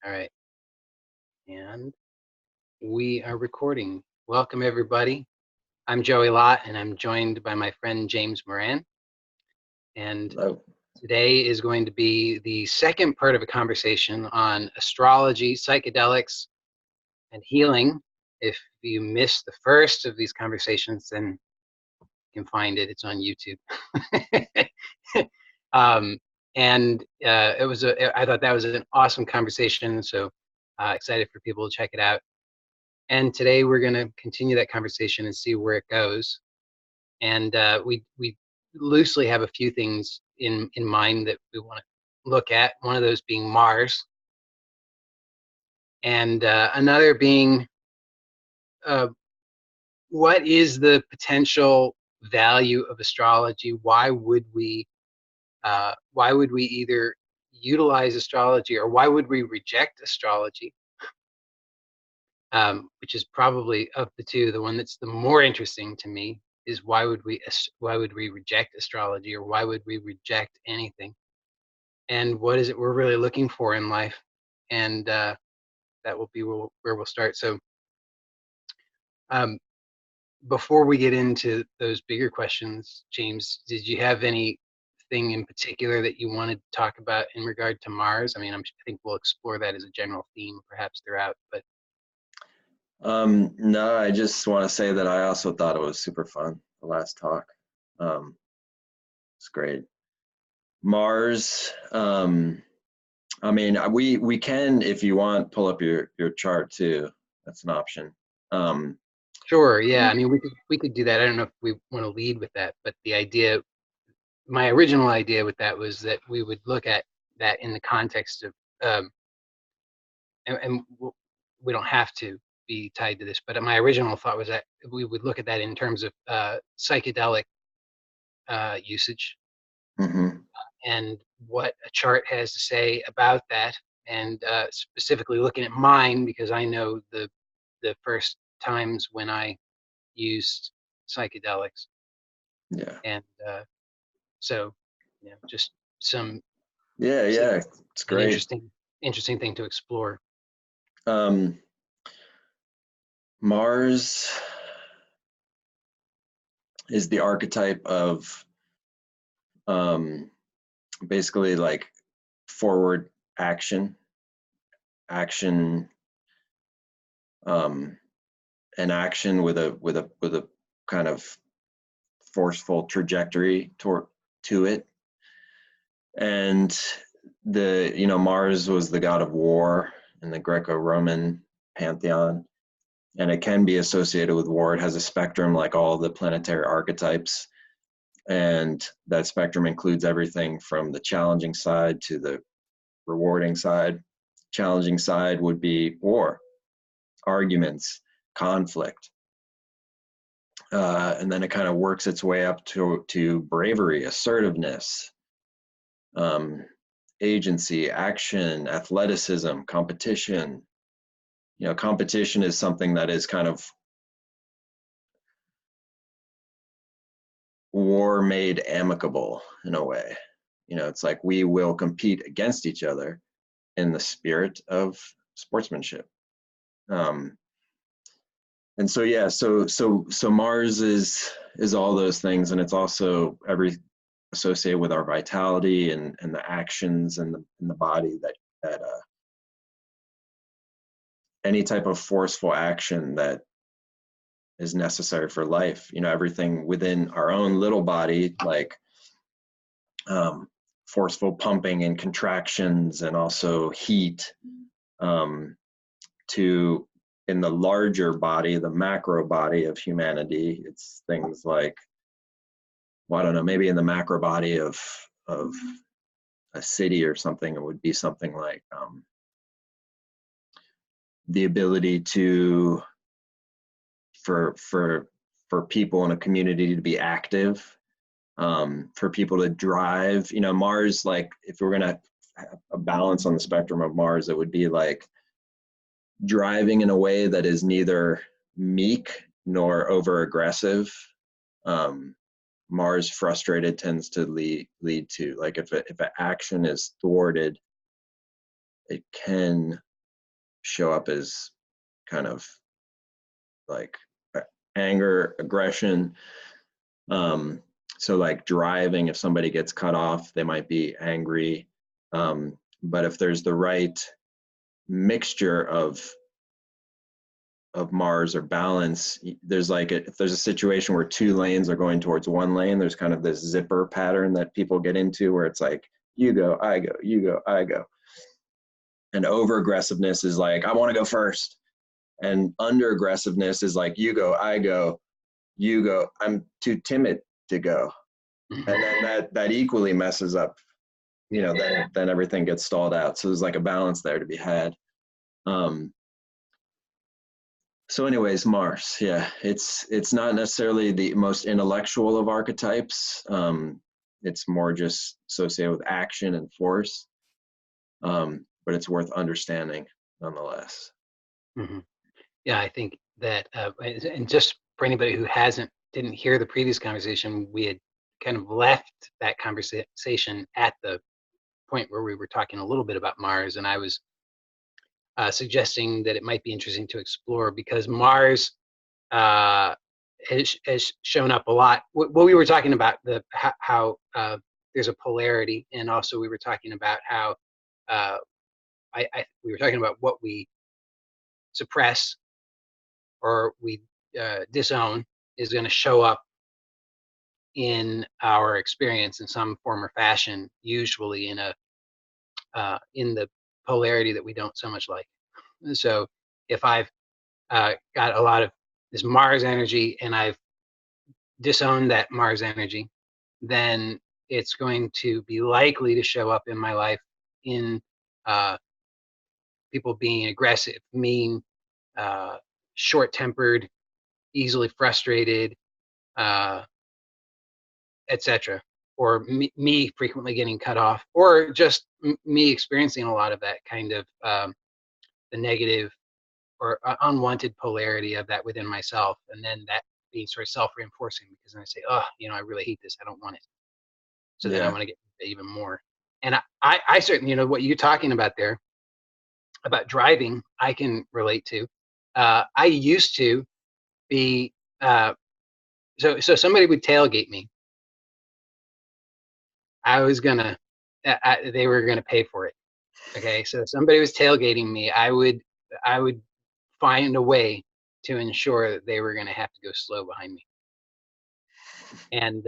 All right. And we are recording. Welcome, everybody. I'm Joey Lott, and I'm joined by my friend James Moran. And Hello. today is going to be the second part of a conversation on astrology, psychedelics, and healing. If you missed the first of these conversations, then you can find it. It's on YouTube. um, and I thought that was an awesome conversation. So excited for people to check it out. And today we're going to continue that conversation and see where it goes. And we loosely have a few things in mind that we want to look at. One of those being Mars, and another being what is the potential value of astrology? Why would we either utilize astrology, or why would we reject astrology? Which is probably, of the two, the one that's the more interesting to me, is why would we reject astrology, or why would we reject anything? And what is it we're really looking for in life? And that will be where we'll start. So um, before we get into those bigger questions, James, did you have anything in particular that you wanted to talk about in regard to Mars? I mean, I think we'll explore that as a general theme perhaps throughout, but No, I just want to say that I also thought it was super fun, the last talk. It's great. Mars, I mean, we can, if you want, pull up your chart too. That's an option. sure, yeah. I mean, we could do that. I don't know if we want to lead with that, but my original idea with that was that we would look at that in the context of, and we don't have to be tied to this, but my original thought was that we would look at that in terms of psychedelic usage, mhm. and what a chart has to say about that, and specifically looking at mine, because I know the first times when I used psychedelics, Yeah. and so just some Yeah, it's an great. interesting thing to explore. Um, Mars is the archetype of basically like forward action, um, an action with a kind of forceful trajectory to it. And Mars was the god of war in the Greco-Roman pantheon, and it can be associated with war. It has a spectrum like all the planetary archetypes, and that spectrum includes everything from the challenging side to the rewarding side. Challenging side would be war, arguments, conflict. And then it kind of works its way up to bravery, assertiveness, agency, action, athleticism, competition. Competition is something that is kind of war made amicable in a way. It's like we will compete against each other in the spirit of sportsmanship. And so yeah, so Mars is all those things, and it's also associated with our vitality and the actions and the body that any type of forceful action that is necessary for life. Everything within our own little body, like forceful pumping and contractions, and also heat, to in the larger body, the macro body of humanity. It's things like, well, I don't know, maybe in the macro body of a city or something, it would be something like the ability for people in a community to be active, for people to drive. Mars, like if we're gonna have a balance on the spectrum of Mars, it would be like driving in a way that is neither meek nor over aggressive. Mars frustrated tends to lead to, like, if an action is thwarted, it can show up as kind of like anger, aggression. So like driving, if somebody gets cut off, they might be angry. But if there's the right mixture of Mars or balance, there's like if there's a situation where two lanes are going towards one lane, there's kind of this zipper pattern that people get into where it's like you go, I go, you go, I go. And over aggressiveness is like I want to go first, and under aggressiveness is like you go, I go, you go, I'm too timid to go. And then that equally messes up, then everything gets stalled out. So there's like a balance there to be had. So anyways, Mars, yeah, it's not necessarily the most intellectual of archetypes. It's more just associated with action and force, but it's worth understanding nonetheless. Mm-hmm. Yeah, I think that, and just for anybody who didn't hear the previous conversation, we had kind of left that conversation at the point where we were talking a little bit about Mars, and I was suggesting that it might be interesting to explore because Mars has shown up a lot. Well, we were talking about how there's a polarity, and also we were talking about how we were talking about what we suppress or we disown is going to show up in our experience in some form or fashion, usually in the polarity that we don't so much like. So if I've got a lot of this Mars energy and I've disowned that Mars energy, then it's going to be likely to show up in my life in uh, people being aggressive, mean, short-tempered, easily frustrated, uh, etc. Or me frequently getting cut off, or just me experiencing a lot of that kind of the negative or unwanted polarity of that within myself, and then that being sort of self-reinforcing because then I say, oh, I really hate this. I don't want it. So then I Yeah. want to get even more. And I certainly, what you're talking about there about driving, I can relate to. I used to be so somebody would tailgate me. I was gonna, they were gonna pay for it. Okay, so if somebody was tailgating me, I would find a way to ensure that they were gonna have to go slow behind me. And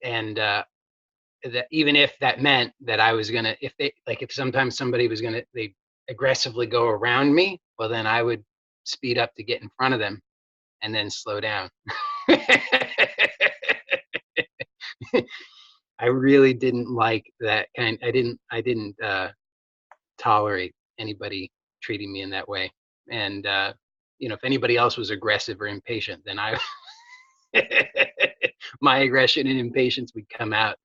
and that even if that meant that I was gonna, if sometimes somebody was gonna, they aggressively go around me, well then I would speed up to get in front of them and then slow down. I really didn't like that kind. I didn't tolerate anybody treating me in that way. And if anybody else was aggressive or impatient, then my aggression and impatience would come out.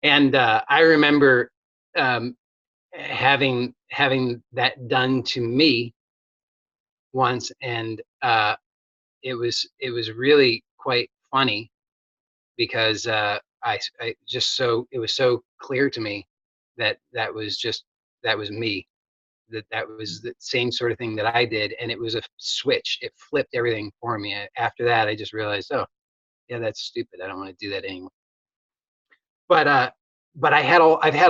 And I remember um, having that done to me once, and it was really quite funny because I just it was so clear to me that was me, that was the same sort of thing that I did, and it was a switch. It flipped everything for me. After that, I just realized, oh yeah, that's stupid. I don't want to do that anymore. But I've had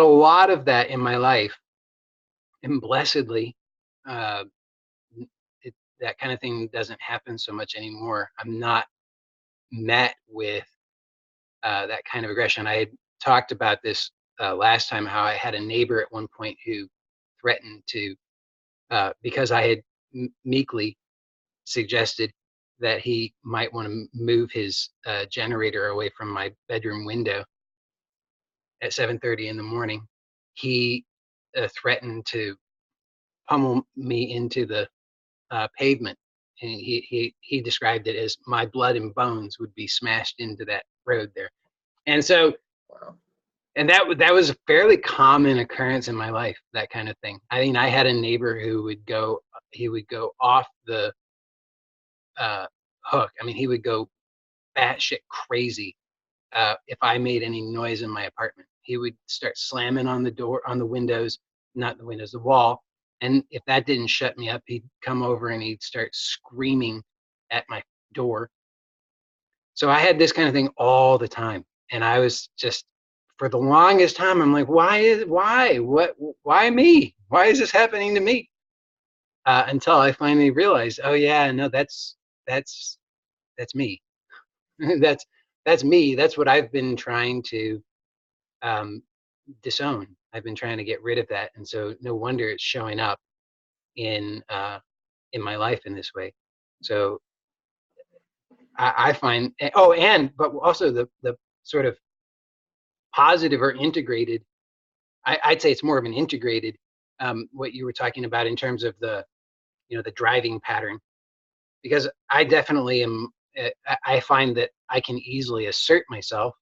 a lot of that in my life, and blessedly, uh, that kind of thing doesn't happen so much anymore. I'm not met with that kind of aggression. I had talked about this last time, how I had a neighbor at one point who threatened to, because I had meekly suggested that he might want to move his generator away from my bedroom window at 7:30 in the morning. He threatened to pummel me into the pavement, and he described it as my blood and bones would be smashed into that road there. And so, Wow. and that was a fairly common occurrence in my life, that kind of thing. I mean, I had a neighbor who would go, he would go off the hook. I mean, he would go batshit crazy if I made any noise in my apartment. He would start slamming on the door, on the windows, not the windows, the wall, And if that didn't shut me up, he'd come over and he'd start screaming at my door. So I had this kind of thing all the time. And I was just, for the longest time, I'm like, why me? Why is this happening to me? Until I finally realized, oh yeah, no, that's me. that's that's me. That's what I've been trying to um, disown. I've been trying to get rid of that, and so no wonder it's showing up in in my life in this way. So I find, oh, and but also the sort of positive or integrated. I'd say it's more of an integrated. What you were talking about in terms of the driving pattern, because I definitely am. I find that I can easily assert myself,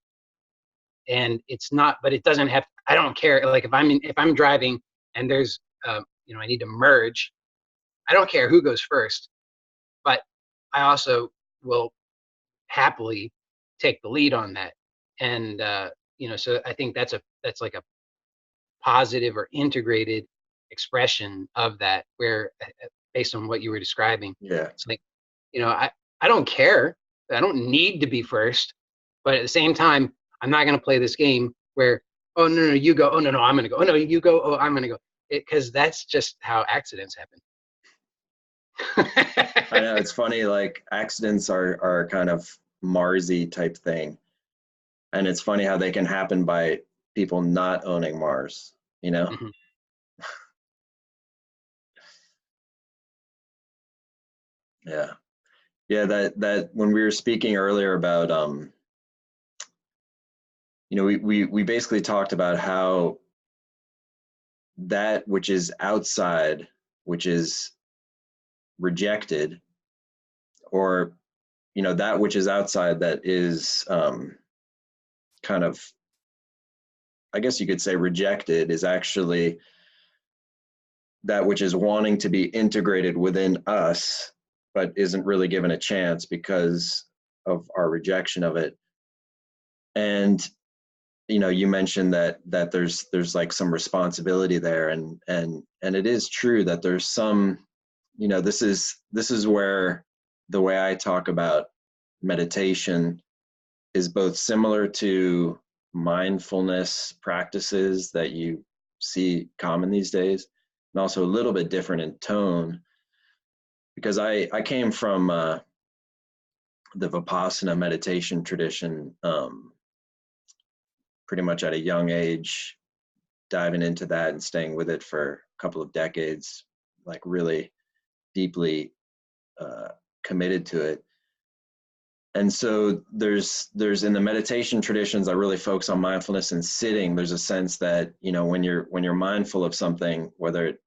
and it's not, but it doesn't have. I don't care. Like if I'm driving and there's I need to merge. I don't care who goes first, but I also will happily take the lead on that. And so I think that's like a positive or integrated expression of that, where based on what you were describing, Yeah. it's like, I don't care. I don't need to be first, but at the same time, I'm not going to play this game where, oh no, you go, oh no, I'm going to go, oh no, you go, oh I'm going to go, because that's just how accidents happen. I know, it's funny, like accidents are kind of Marsy type thing. And it's funny how they can happen by people not owning Mars, you know? Mhm. Yeah. Yeah, that when we were speaking earlier about we basically talked about how that which is outside, which is rejected, or that which is outside that is kind of, I guess you could say, rejected, is actually that which is wanting to be integrated within us, but isn't really given a chance because of our rejection of it. And you mentioned that there's like some responsibility there, and it is true that there's some, this is where the way I talk about meditation is both similar to mindfulness practices that you see common these days, and also a little bit different in tone, because I came from the Vipassana meditation tradition, pretty much at a young age, diving into that and staying with it for a couple of decades, like really deeply uh, committed to it. And so there's in the meditation traditions that really focus on mindfulness and sitting, there's a sense that when you're mindful of something, whether it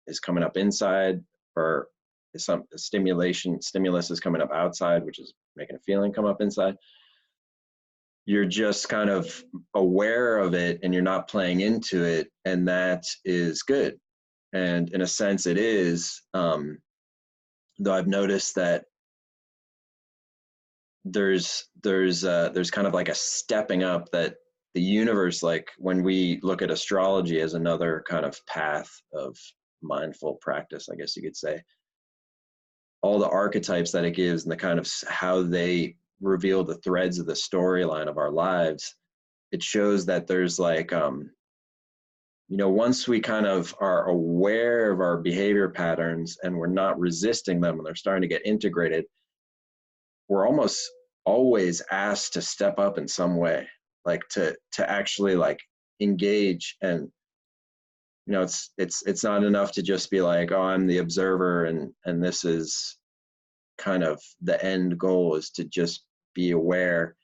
is coming up inside or some stimulus is coming up outside, which is making a feeling come up inside, you're just kind of aware of it and you're not playing into it, and that is good. And in a sense it is, though I've noticed that there's kind of like a stepping up that the universe, like when we look at astrology as another kind of path of mindful practice, I guess you could say, all the archetypes that it gives and the kind of how they reveal the threads of the storyline of our lives, it shows that there's like once we kind of are aware of our behavior patterns and we're not resisting them and they're starting to get integrated, we're almost always asked to step up in some way, like to actually like engage. And it's not enough to just be like, oh, I'm the observer and this is kind of the end goal, is to just be aware.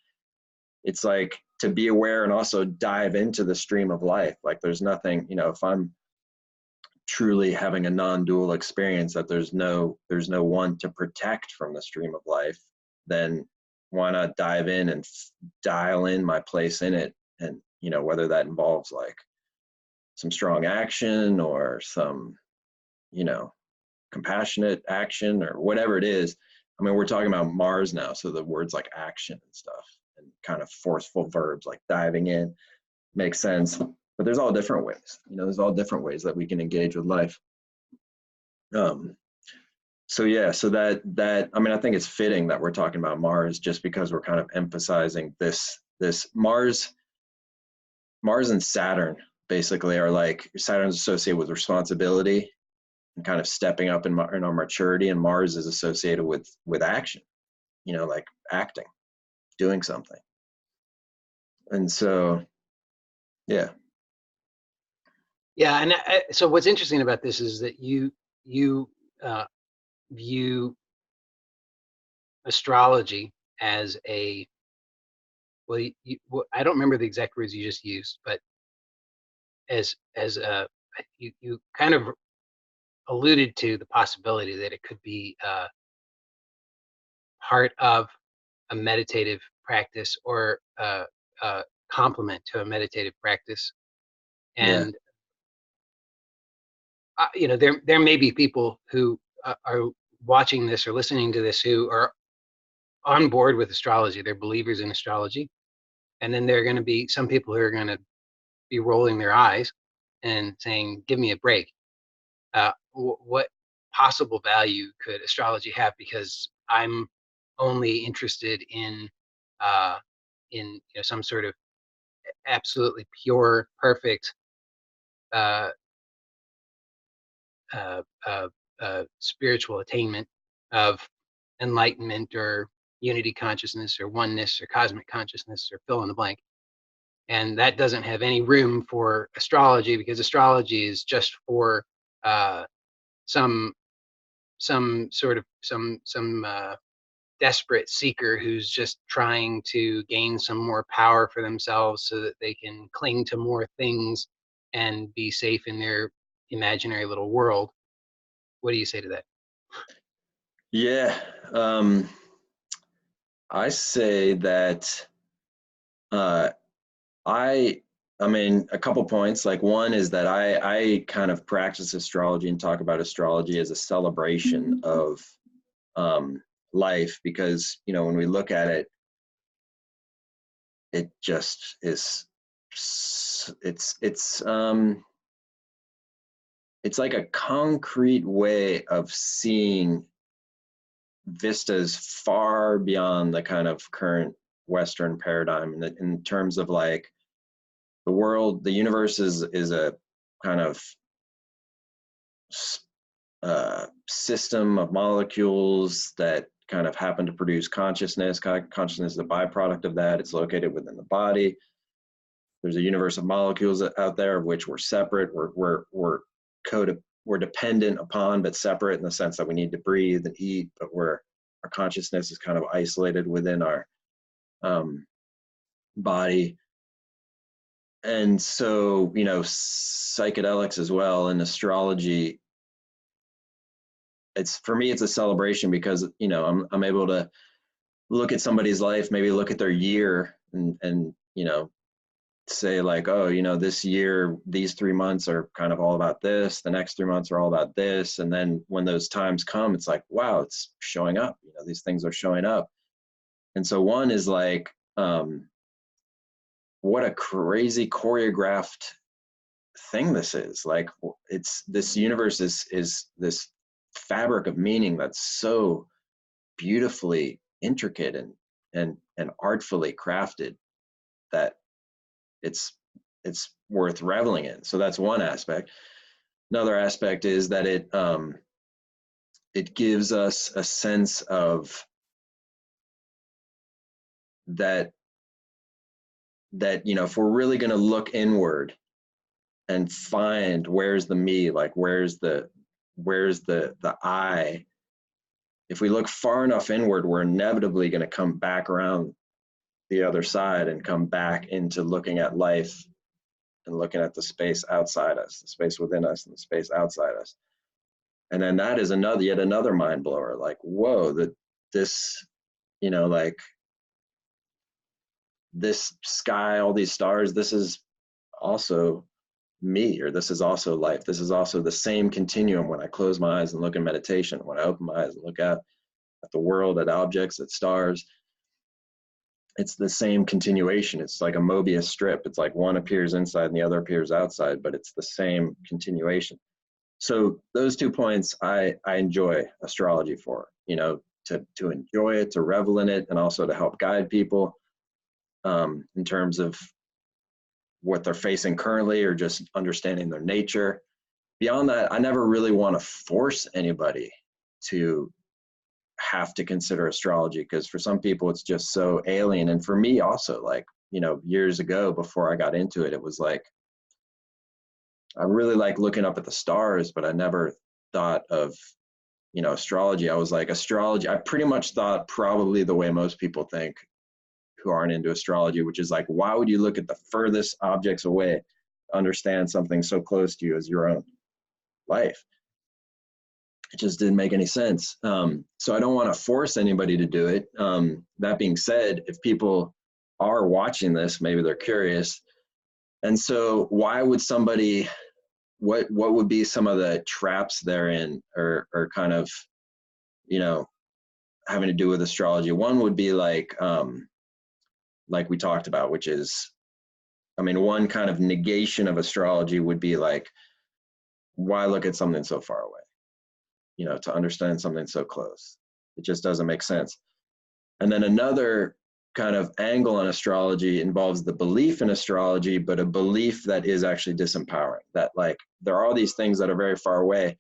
It's like to be aware and also dive into the stream of life. Like there's nothing, if I'm truly having a non-dual experience, that there's no one to protect from the stream of life, then why not dive in and dial in my place in it? And whether that involves like some strong action or some compassionate action or whatever it is. I mean, we're talking about Mars now, so the words like action and stuff and kind of forceful verbs like diving in makes sense. but there's all different ways. There's all different ways that we can engage with life. So yeah, so that I mean, I think it's fitting that we're talking about Mars, just because we're kind of emphasizing this Mars and Saturn basically are like, Saturn's associated with responsibility and kind of stepping up in our maturity, and Mars is associated with action, like acting, doing something. And so, yeah. Yeah, and so what's interesting about this is that you view astrology as a, well, I don't remember the exact words you just used, but as a, you kind of alluded to the possibility that it could be part of a meditative practice, or a complement to a meditative practice. Yeah. And there may be people who are watching this or listening to this who are on board with astrology. They're believers in astrology, and then there are going to be some people who are going to be rolling their eyes and saying, "Give me a break. What possible value could astrology have? Because I'm only interested uh, in some sort of absolutely pure, perfect uh, uh, spiritual attainment of enlightenment, or unity consciousness, or oneness, or cosmic consciousness, or fill in the blank." And that doesn't have any room for astrology, because astrology is just for uh, some desperate seeker who's just trying to gain some more power for themselves so that they can cling to more things and be safe in their imaginary little world. What do you say to that? Yeah. I say that uh, I mean, a couple points. Like, one is that I kind of practice astrology and talk about astrology as a celebration of life, because when we look at it, it just is. It's like a concrete way of seeing vistas far beyond the kind of current Western paradigm, in terms of like the universe is a kind of system of molecules that kind of happen to produce consciousness. Consciousness is a byproduct of that. It's located within the body. There's a universe of molecules out there of which we're separate. We're dependent upon, but separate in the sense that we need to breathe and eat, but our consciousness is kind of isolated within our body. And so, psychedelics as well, and astrology, for me, it's a celebration, because, I'm able to look at somebody's life, maybe look at their year, and say like, oh, this year, these 3 months are kind of all about this. The next 3 months are all about this. And then when those times come, it's like, wow, it's showing up. These things are showing up. And so one is like, what a crazy choreographed thing this is. Like, this universe is this fabric of meaning that's so beautifully intricate and artfully crafted that it's worth reveling in. So that's one aspect. Another aspect is that it gives us a sense of that if we're really going to look inward and find where's the me, like where's the I, if we look far enough inward, we're inevitably going to come back around the other side and come back into looking at life and looking at the space outside us, the space within us and the space outside us. And then that is yet another mind blower. Like, whoa, this, like this sky, all these stars, this is also me, or this is also life. This is also the same continuum when I close my eyes and look in meditation, when I open my eyes and look out at the world, at objects, at stars. it's the same continuation. It's like a Mobius strip. It's like one appears inside and the other appears outside, but it's the same continuation. So those 2 points I enjoy astrology for, to enjoy it, to revel in it, and also to help guide people in terms of what they're facing currently or just understanding their nature. Beyond that, I never really want to force anybody to have to consider astrology, because for some people it's just so alien. And for me also, like, years ago before I got into it, it was like, I really like looking up at the stars, but I never thought of, astrology. I was like, astrology, I pretty much thought probably the way most people think who aren't into astrology, which is like, why would you look at the furthest objects away to understand something so close to you as your own life? It just didn't make any sense. So I don't want to force anybody to do it. That being said, if people are watching this, maybe they're curious. And so why would somebody, what would be some of the traps therein, or kind of, having to do with astrology? One would be like we talked about, which is, one kind of negation of astrology would be like, why look at something so far away? To understand something so close. It just doesn't make sense. And then another kind of angle on astrology involves the belief in astrology, but a belief that is actually disempowering. That, like, there are all these things that are very far away,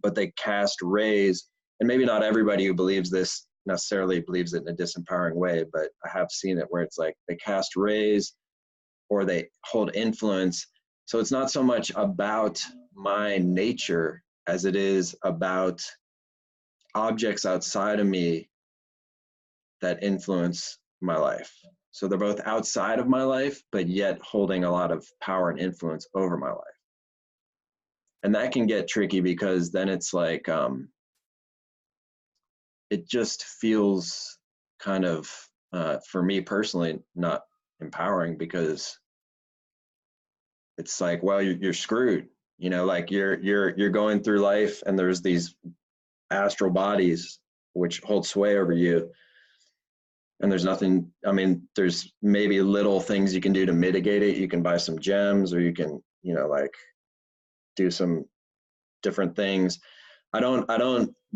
but they cast rays. And maybe not everybody who believes this necessarily believes it in a disempowering way, but I have seen it where it's like they cast rays or they hold influence. So it's not so much about my nature as it is about objects outside of me that influence my life. So they're both outside of my life, but yet holding a lot of power and influence over my life. And that can get tricky, because then it's like, it just feels kind of, for me personally, not empowering, because it's like, well, you're screwed. Like you're going through life, and there's these astral bodies which hold sway over you, and there's nothing. There's maybe little things you can do to mitigate it. You can buy some gems, or you can, like, do some different things. I don't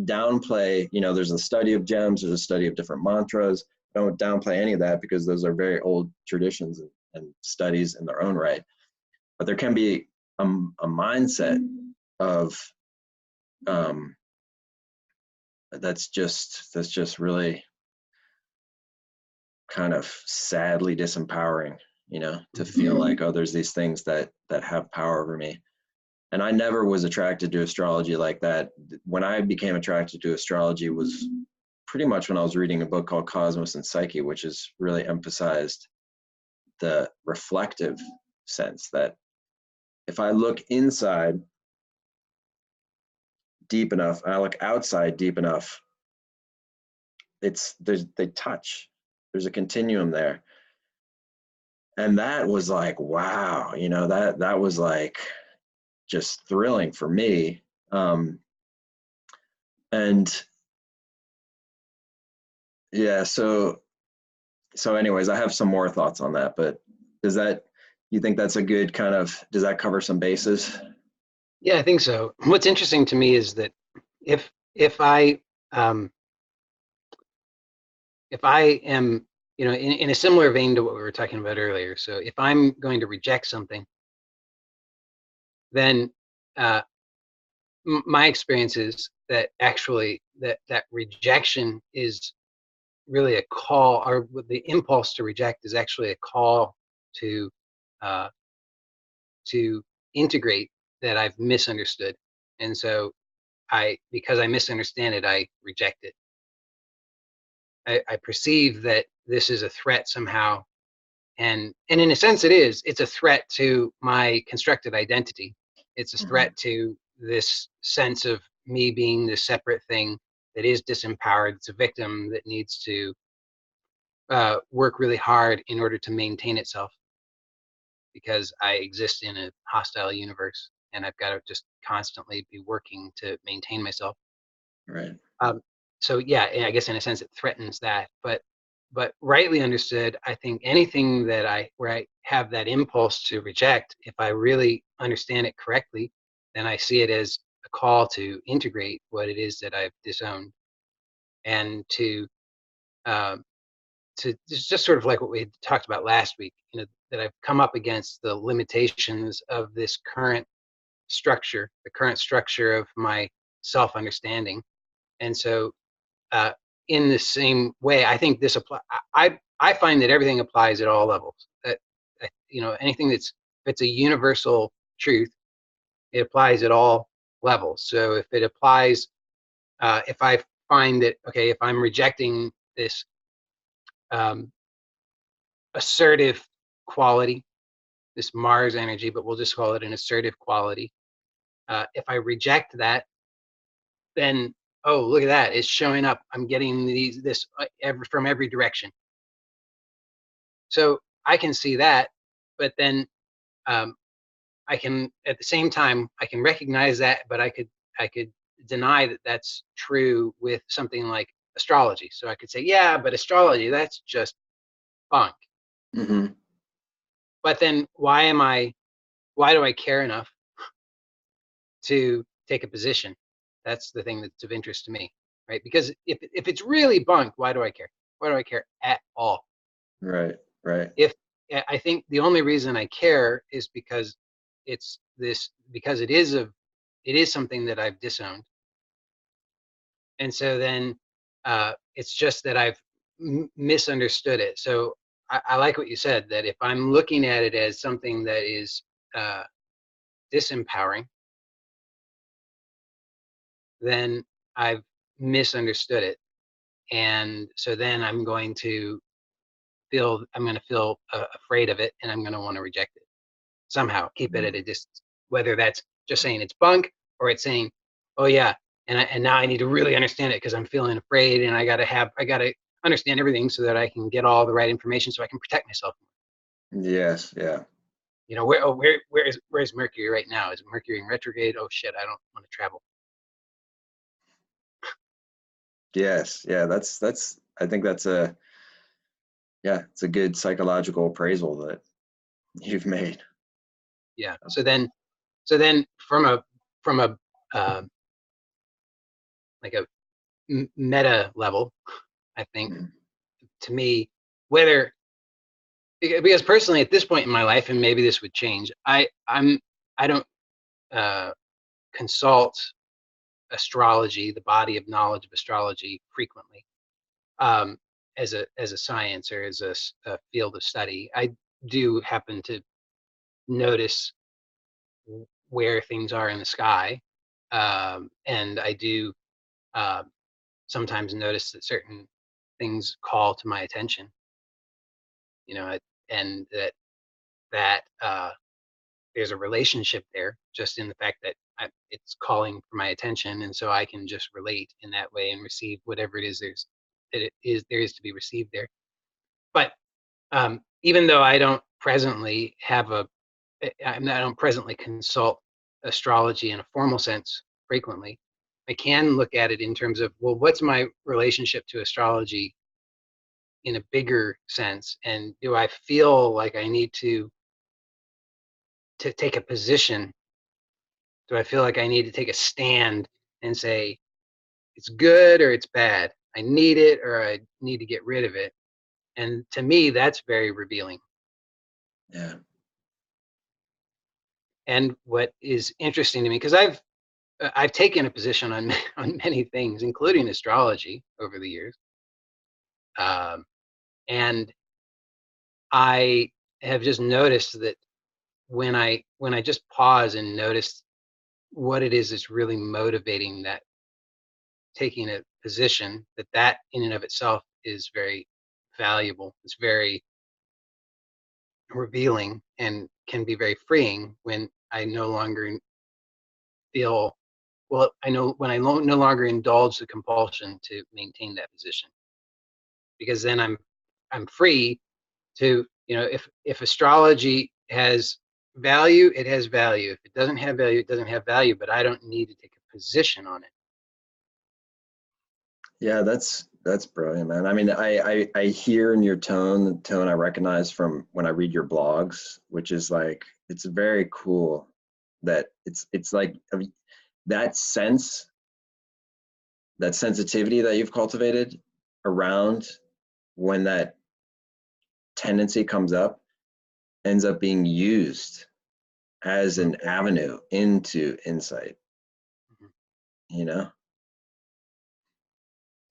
downplay, there's a study of gems, there's a study of different mantras. I don't downplay any of that, because those are very old traditions and studies in their own right. But there can be a mindset of, that's just really kind of sadly disempowering, to feel like, oh, there's these things that have power over me. And I never was attracted to astrology like that. When I became attracted to astrology was pretty much when I was reading a book called Cosmos and Psyche, which is really emphasized the reflective sense that if I look inside deep enough, and I look outside deep enough, they touch. There's a continuum there. And that was like, wow, that was like just thrilling for me. And yeah, so anyways, I have some more thoughts on that, but you think that's a good kind of, does that cover some bases? Yeah, I think so. What's interesting to me is that if I if I am, in a similar vein to what we were talking about earlier. So if I'm going to reject something, then uh, my experience is that actually that rejection is really a call, or the impulse to reject is actually a call to uh, to integrate that I've misunderstood, and so because I misunderstand it, I reject it. I perceive that this is a threat somehow, and in a sense it is. It's a threat to my constructed identity. It's a Mm-hmm. threat to this sense of me being this separate thing that is disempowered. It's a victim that needs to work really hard in order to maintain itself, because I exist in a hostile universe and I've got to just constantly be working to maintain myself. Right. Um, so yeah, I guess in a sense it threatens that. But but rightly understood, I think anything that where I have that impulse to reject, if I really understand it correctly, then I see it as a call to integrate what it is that I've disowned, and um, to just sort of like what we had talked about last week, that I've come up against the limitations of this current structure, the current structure of my self-understanding. And so, in the same way, I think this apply. I find that everything applies at all levels. That, anything if it's a universal truth, it applies at all levels. So if it applies, if I find that, okay, if I'm rejecting this um, assertive quality, this Mars energy, but we'll just call it an assertive quality. If I reject that, then, oh, look at that, it's showing up. I'm getting this from every direction. So I can see that, but then um, I can, at the same time, I can recognize that, but I could deny that that's true with something like astrology. So I could say, yeah, but astrology, that's just bunk. Mm-hmm. But then why do I care enough to take a position? That's the thing that's of interest to me, right? Because if it's really bunk, why do I care? Why do I care at all? Right, right. If I think the only reason I care is because it is something that I've disowned, and so then it's just that I've misunderstood it. So I like what you said, that if I'm looking at it as something that is uh, disempowering, then I've misunderstood it, and so then I'm going to feel afraid of it, and I'm going to want to reject it somehow, keep it Mm. at a distance. Whether that's just saying it's bunk, or it's saying, oh yeah, and now I need to really understand it because I'm feeling afraid, and I gotta understand everything so that I can get all the right information so I can protect myself. Yes, yeah. Where's Mercury right now? Is Mercury in retrograde? Oh shit, I don't want to travel. Yes, yeah, that's I think that's a yeah, it's a good psychological appraisal that you've made. Yeah. So then from a uh, like a meta level, I think, Mhm. to me, whether, because personally at this point in my life, and maybe this would change, I don't uh, consult astrology, the body of knowledge of astrology, frequently, um, as a science, or as a field of study. I do happen to notice where things are in the sky, and I do uh, sometimes notice that certain things call to my attention. And that there's a relationship there, just in the fact that it's calling for my attention, and so I can just relate in that way and receive whatever it is there is to be received there. But even though I don't presently I don't presently consult astrology in a formal sense frequently, I can look at it in terms of, well, what's my relationship to astrology in a bigger sense, and do I feel like I need to take a position? Do I feel like I need to take a stand and say it's good or it's bad? I need it or I need to get rid of it. And to me, that's very revealing. Yeah. And what is interesting to me, because I've taken a position on on many things, including astrology, over the years, um, and I have just noticed that when I just pause and notice what it is that's really motivating that taking a position, that in and of itself is very valuable. It's very revealing and can be very freeing when I no longer feel, well, I know when I no longer indulge the compulsion to maintain that position, because then I'm free to, if astrology has value, it has value. If it doesn't have value, it doesn't have value, but I don't need to take a position on it. Yeah, That's brilliant, man. I mean, I hear in your tone, the tone I recognize from when I read your blogs, which is like, it's very cool that it's like that sense, that sensitivity that you've cultivated around when that tendency comes up ends up being used as Mhm, an avenue into insight, mhm. you know?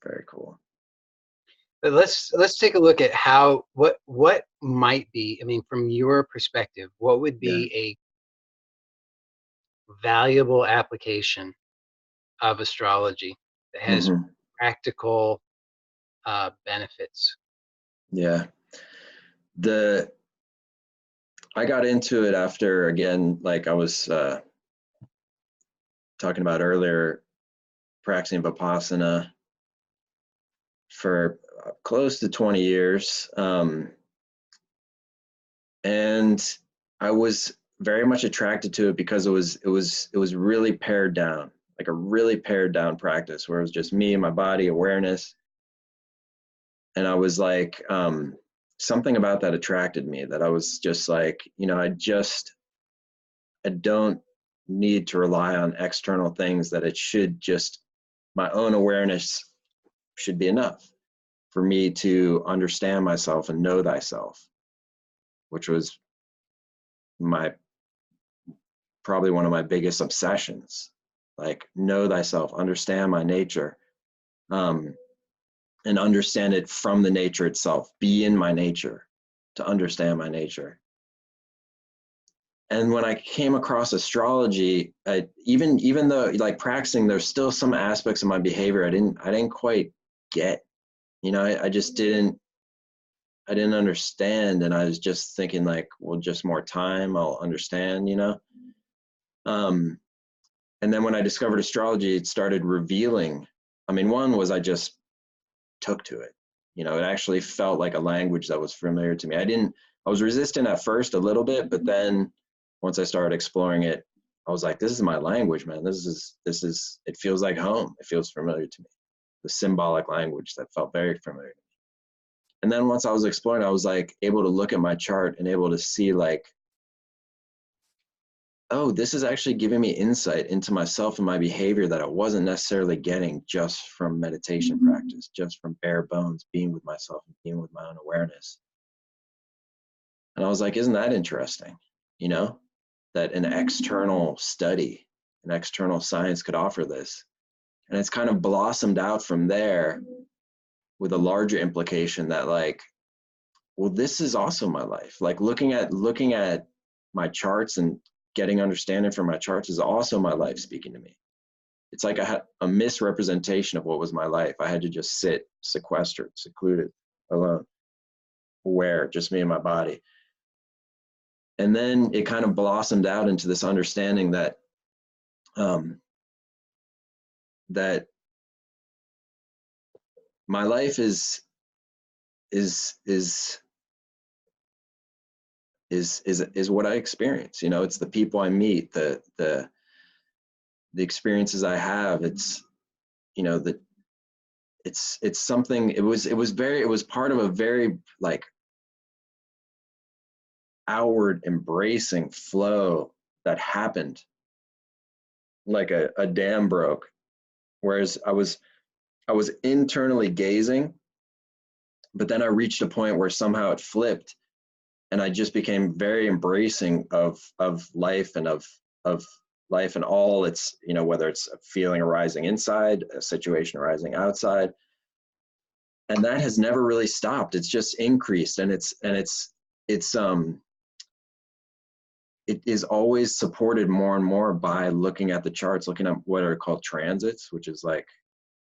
Very cool. But let's take a look at how what might be, I mean, from your perspective, what would Yeah. be a valuable application of astrology that has Hmm. practical benefits? Yeah. The I got into it after, again, like I was talking about earlier, practicing Vipassana for close to 20 years. And I was very much attracted to it because it was really pared down, like a really pared down practice where it was just me and my body awareness. And I was like, something about that attracted me, that I was just like, I don't need to rely on external things, that it should just, my own awareness should be enough for me to understand myself and know thyself, which was my probably one of my biggest obsessions. Like, know thyself, understand my nature, um, and understand it from the nature itself. Be in my nature to understand my nature. And when I came across astrology, even though, like, practicing, there's still some aspects of my behavior I didn't quite get. I just didn't understand, and I was just thinking like, well, just more time, I'll understand. Um, and then when I discovered astrology, it started revealing. I mean, one was I just took to it. It actually felt like a language that was familiar to me. I was resistant at first a little bit, but then once I started exploring it, I was like, this is my language, man. This is, it feels like home. It feels familiar to me. The symbolic language that felt very familiar. And then once I was exploring, I was like able to look at my chart and able to see like, oh, this is actually giving me insight into myself and my behavior that I wasn't necessarily getting just from meditation practice, just from bare bones, being with myself and being with my own awareness. And I was like, isn't that interesting? You know, that an external study, an external science could offer this. And it's kind of blossomed out from there with a larger implication that, like, well, this is also my life. Like, looking at my charts and getting understanding from my charts is also my life speaking to me. It's like I had a misrepresentation of what was my life. I had to just sit sequestered, secluded, alone, aware, just me and my body. And then it kind of blossomed out into this understanding that um, that my life is is is what I experience. It's the people I meet, the experiences I have. It's the it's something. It was part of a very, like, outward embracing flow that happened like a dam broke. Whereas I was internally gazing, but then I reached a point where somehow it flipped, and I just became very embracing of life, and of life and all its, whether it's a feeling arising inside, a situation arising outside. And that has never really stopped. It's just increased, and it's it is always supported more and more by looking at the charts, looking at what are called transits, which is like,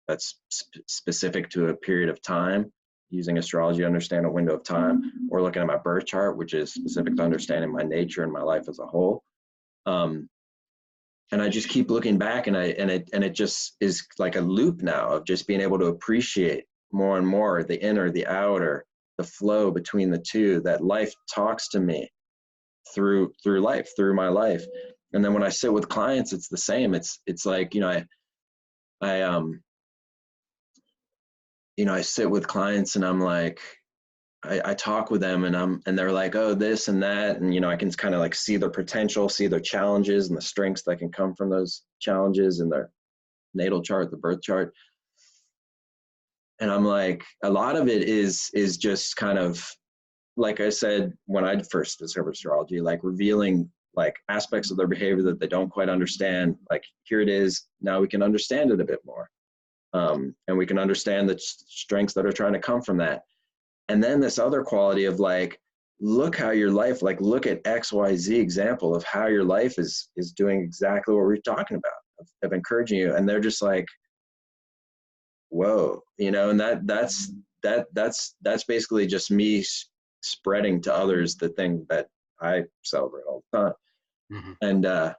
that's specific to a period of time, using astrology to understand a window of time, or looking at my birth chart, which is specific to understanding my nature and my life as a whole. Um, and I just keep looking back, and it just is like a loop now of just being able to appreciate more and more the inner, the outer, the flow between the two. That life talks to me through life, through my life. And then when I sit with clients, it's the same. It's like, I I sit with clients and I'm like, I talk with them and they're like, oh, this and that. And, I can kind of like see their potential, see their challenges and the strengths that can come from those challenges in their natal chart, the birth chart. And I'm like, a lot of it is just kind of, like I said, when I first discovered astrology, like revealing like aspects of their behavior that they don't quite understand. Like, here it is. Now we can understand it a bit more. And we can understand the strengths that are trying to come from that. And then this other quality of like, look how your life, like look at XYZ example of how your life is doing exactly what we're talking about, of encouraging you. And they're just like, whoa, and that's basically just me spreading to others the thing that I celebrate all the time. Mm-hmm.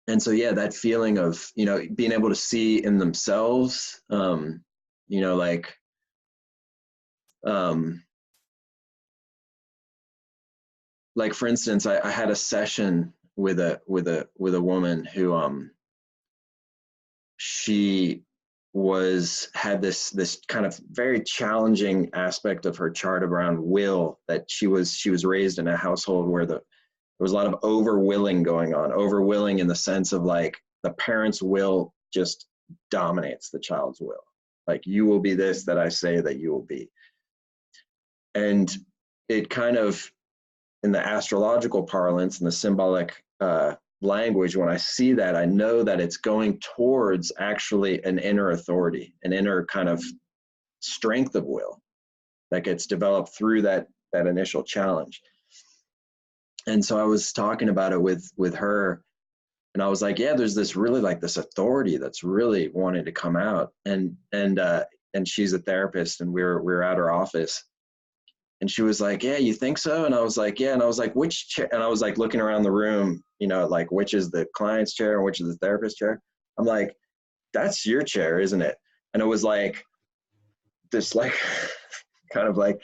And so, yeah, that feeling of, being able to see in themselves, like, like for instance, I had a session with a woman who she had this kind of very challenging aspect of her chart around will, that she was raised in a household where there was a lot of overwilling going on, overwilling in the sense of like the parent's will just dominates the child's will. Like, you will be this that I say that you will be. And it kind of, in the astrological parlance and the symbolic language, when I see that, I know that it's going towards actually an inner authority, an inner kind of strength of will that gets developed through that initial challenge. And so I was talking about it with her, and I was like, yeah, there's this really like this authority that's really wanting to come out. And she's a therapist, and we're at her office. And she was like, yeah, you think so? And I was like, yeah. And I was like, which chair? And I was like looking around the room, like which is the client's chair and which is the therapist chair. I'm like, that's your chair, isn't it? And it was like this, like, kind of like,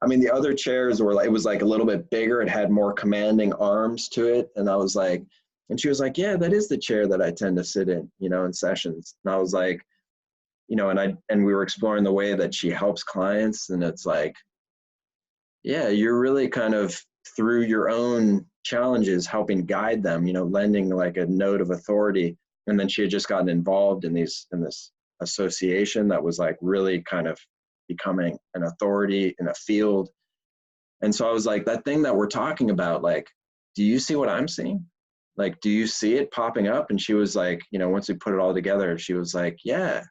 I mean, the other chairs were like, it was like a little bit bigger. It had more commanding arms to it. And I was like, and she was like, yeah, that is the chair that I tend to sit in, in sessions. And I was like, and we were exploring the way that she helps clients. And it's like, yeah, you're really kind of, through your own challenges, helping guide them, lending like a note of authority. And then she had just gotten involved in this association that was like really kind of becoming an authority in a field. And so I was like, that thing that we're talking about, like, do you see what I'm seeing? Like, do you see it popping up? And she was like, once we put it all together, she was like, yeah,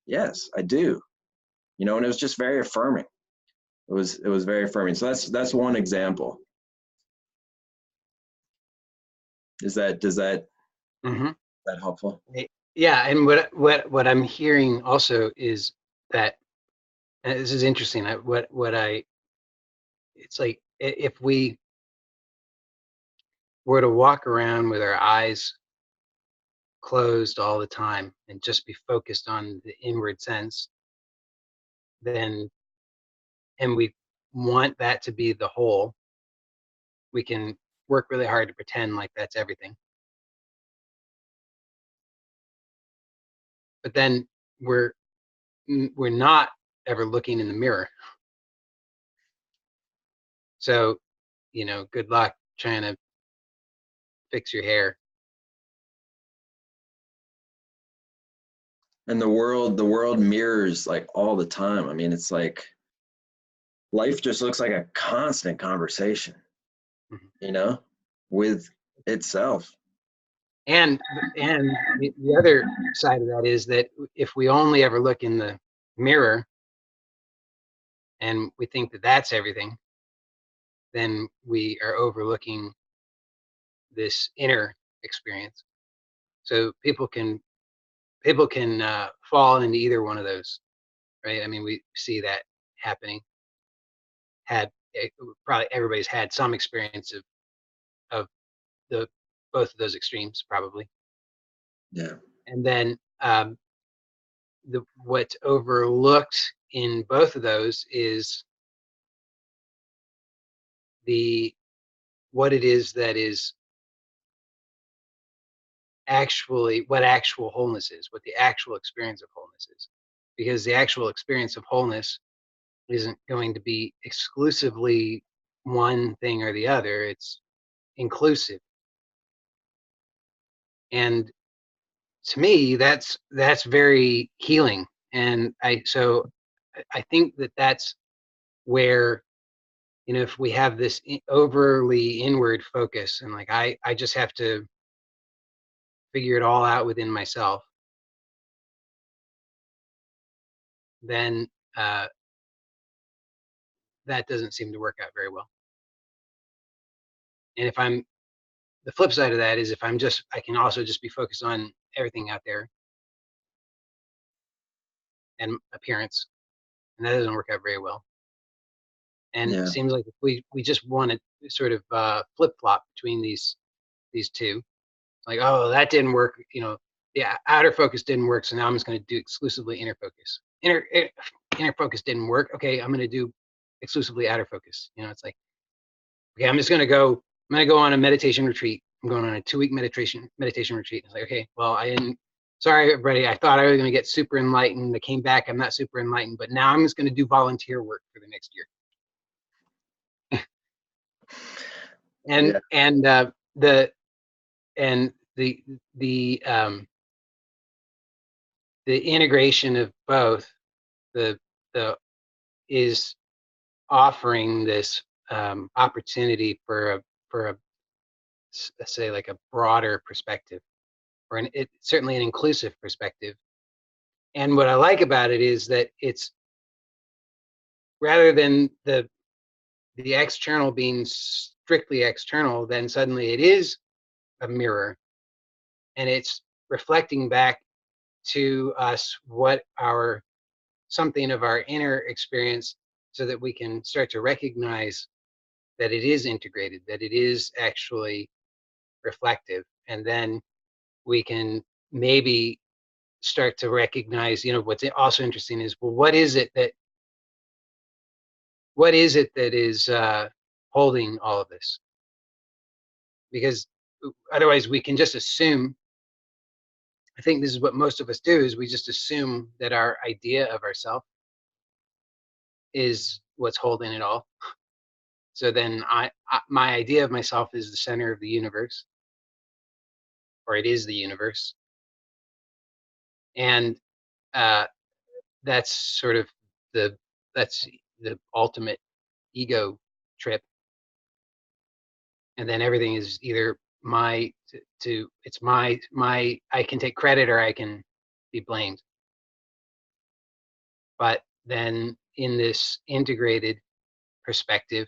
yes, I do. And it was just very affirming. It was very affirming. So that's one example. Does that Mm-hmm. that helpful? Yeah, and what I'm hearing also is that, and this is interesting. It's like if we were to walk around with our eyes closed all the time and just be focused on the inward sense, then, and we want that to be the whole, we can work really hard to pretend like that's everything. But then we're not ever looking in the mirror. So, good luck trying to fix your hair. And the world mirrors like all the time. I mean, it's like life just looks like a constant conversation, Mhm. with itself. And the other side of that is that if we only ever look in the mirror and we think that that's everything, then we are overlooking this inner experience. So people can fall into either one of those, right? I mean, we see that happening. Probably everybody's had some experience of the both of those extremes, probably. Yeah. And then what's overlooked in both of those is the what it is that is actually what actual wholeness is, what the actual experience of wholeness is. because the actual experience of wholeness isn't going to be exclusively one thing or the other. It's inclusive. And to me, that's very healing. And I think that that's where, you know, if we have this overly inward focus and like I just have to figure it all out within myself, then that doesn't seem to work out very well. And if I'm the flip side of that is if I can also just be focused on everything out there and appearance, and that doesn't work out very well. And it Yeah. seems like if we just want to sort of flip flop between these two, like, oh, that didn't work, you know, the outer focus didn't work, so now I'm just going to do exclusively inner focus. Inner focus didn't work. Okay, I'm going to do exclusively outer focus. You know, it's like, okay, I'm going to go on a meditation retreat. I'm going on a 2-week meditation retreat. It's like, okay, well, I didn't. Sorry, everybody. I thought I was going to get super enlightened. I came back. I'm not super enlightened, but now I'm just going to do volunteer work for the next year. Yeah. And the and the integration of both the the is offering this opportunity for a say like a broader perspective, or certainly an inclusive perspective. And what I like about it is that it's rather than the external being strictly external, then suddenly it is a mirror, and it's reflecting back to us what our something of our inner experience, so that we can start to recognize that it is integrated, that it is actually reflective. And then we can maybe start to recognize, you know, what's also interesting is, well, what is it that is holding all of this? Because otherwise we can just assume, I think this is what most of us do, is we just assume that our idea of ourself is what's holding it all. So then my idea of myself is the center of the universe, or it is the universe. And uh, that's sort of the that's the ultimate ego trip. And then everything is either my it's my I can take credit or I can be blamed. But then in this integrated perspective,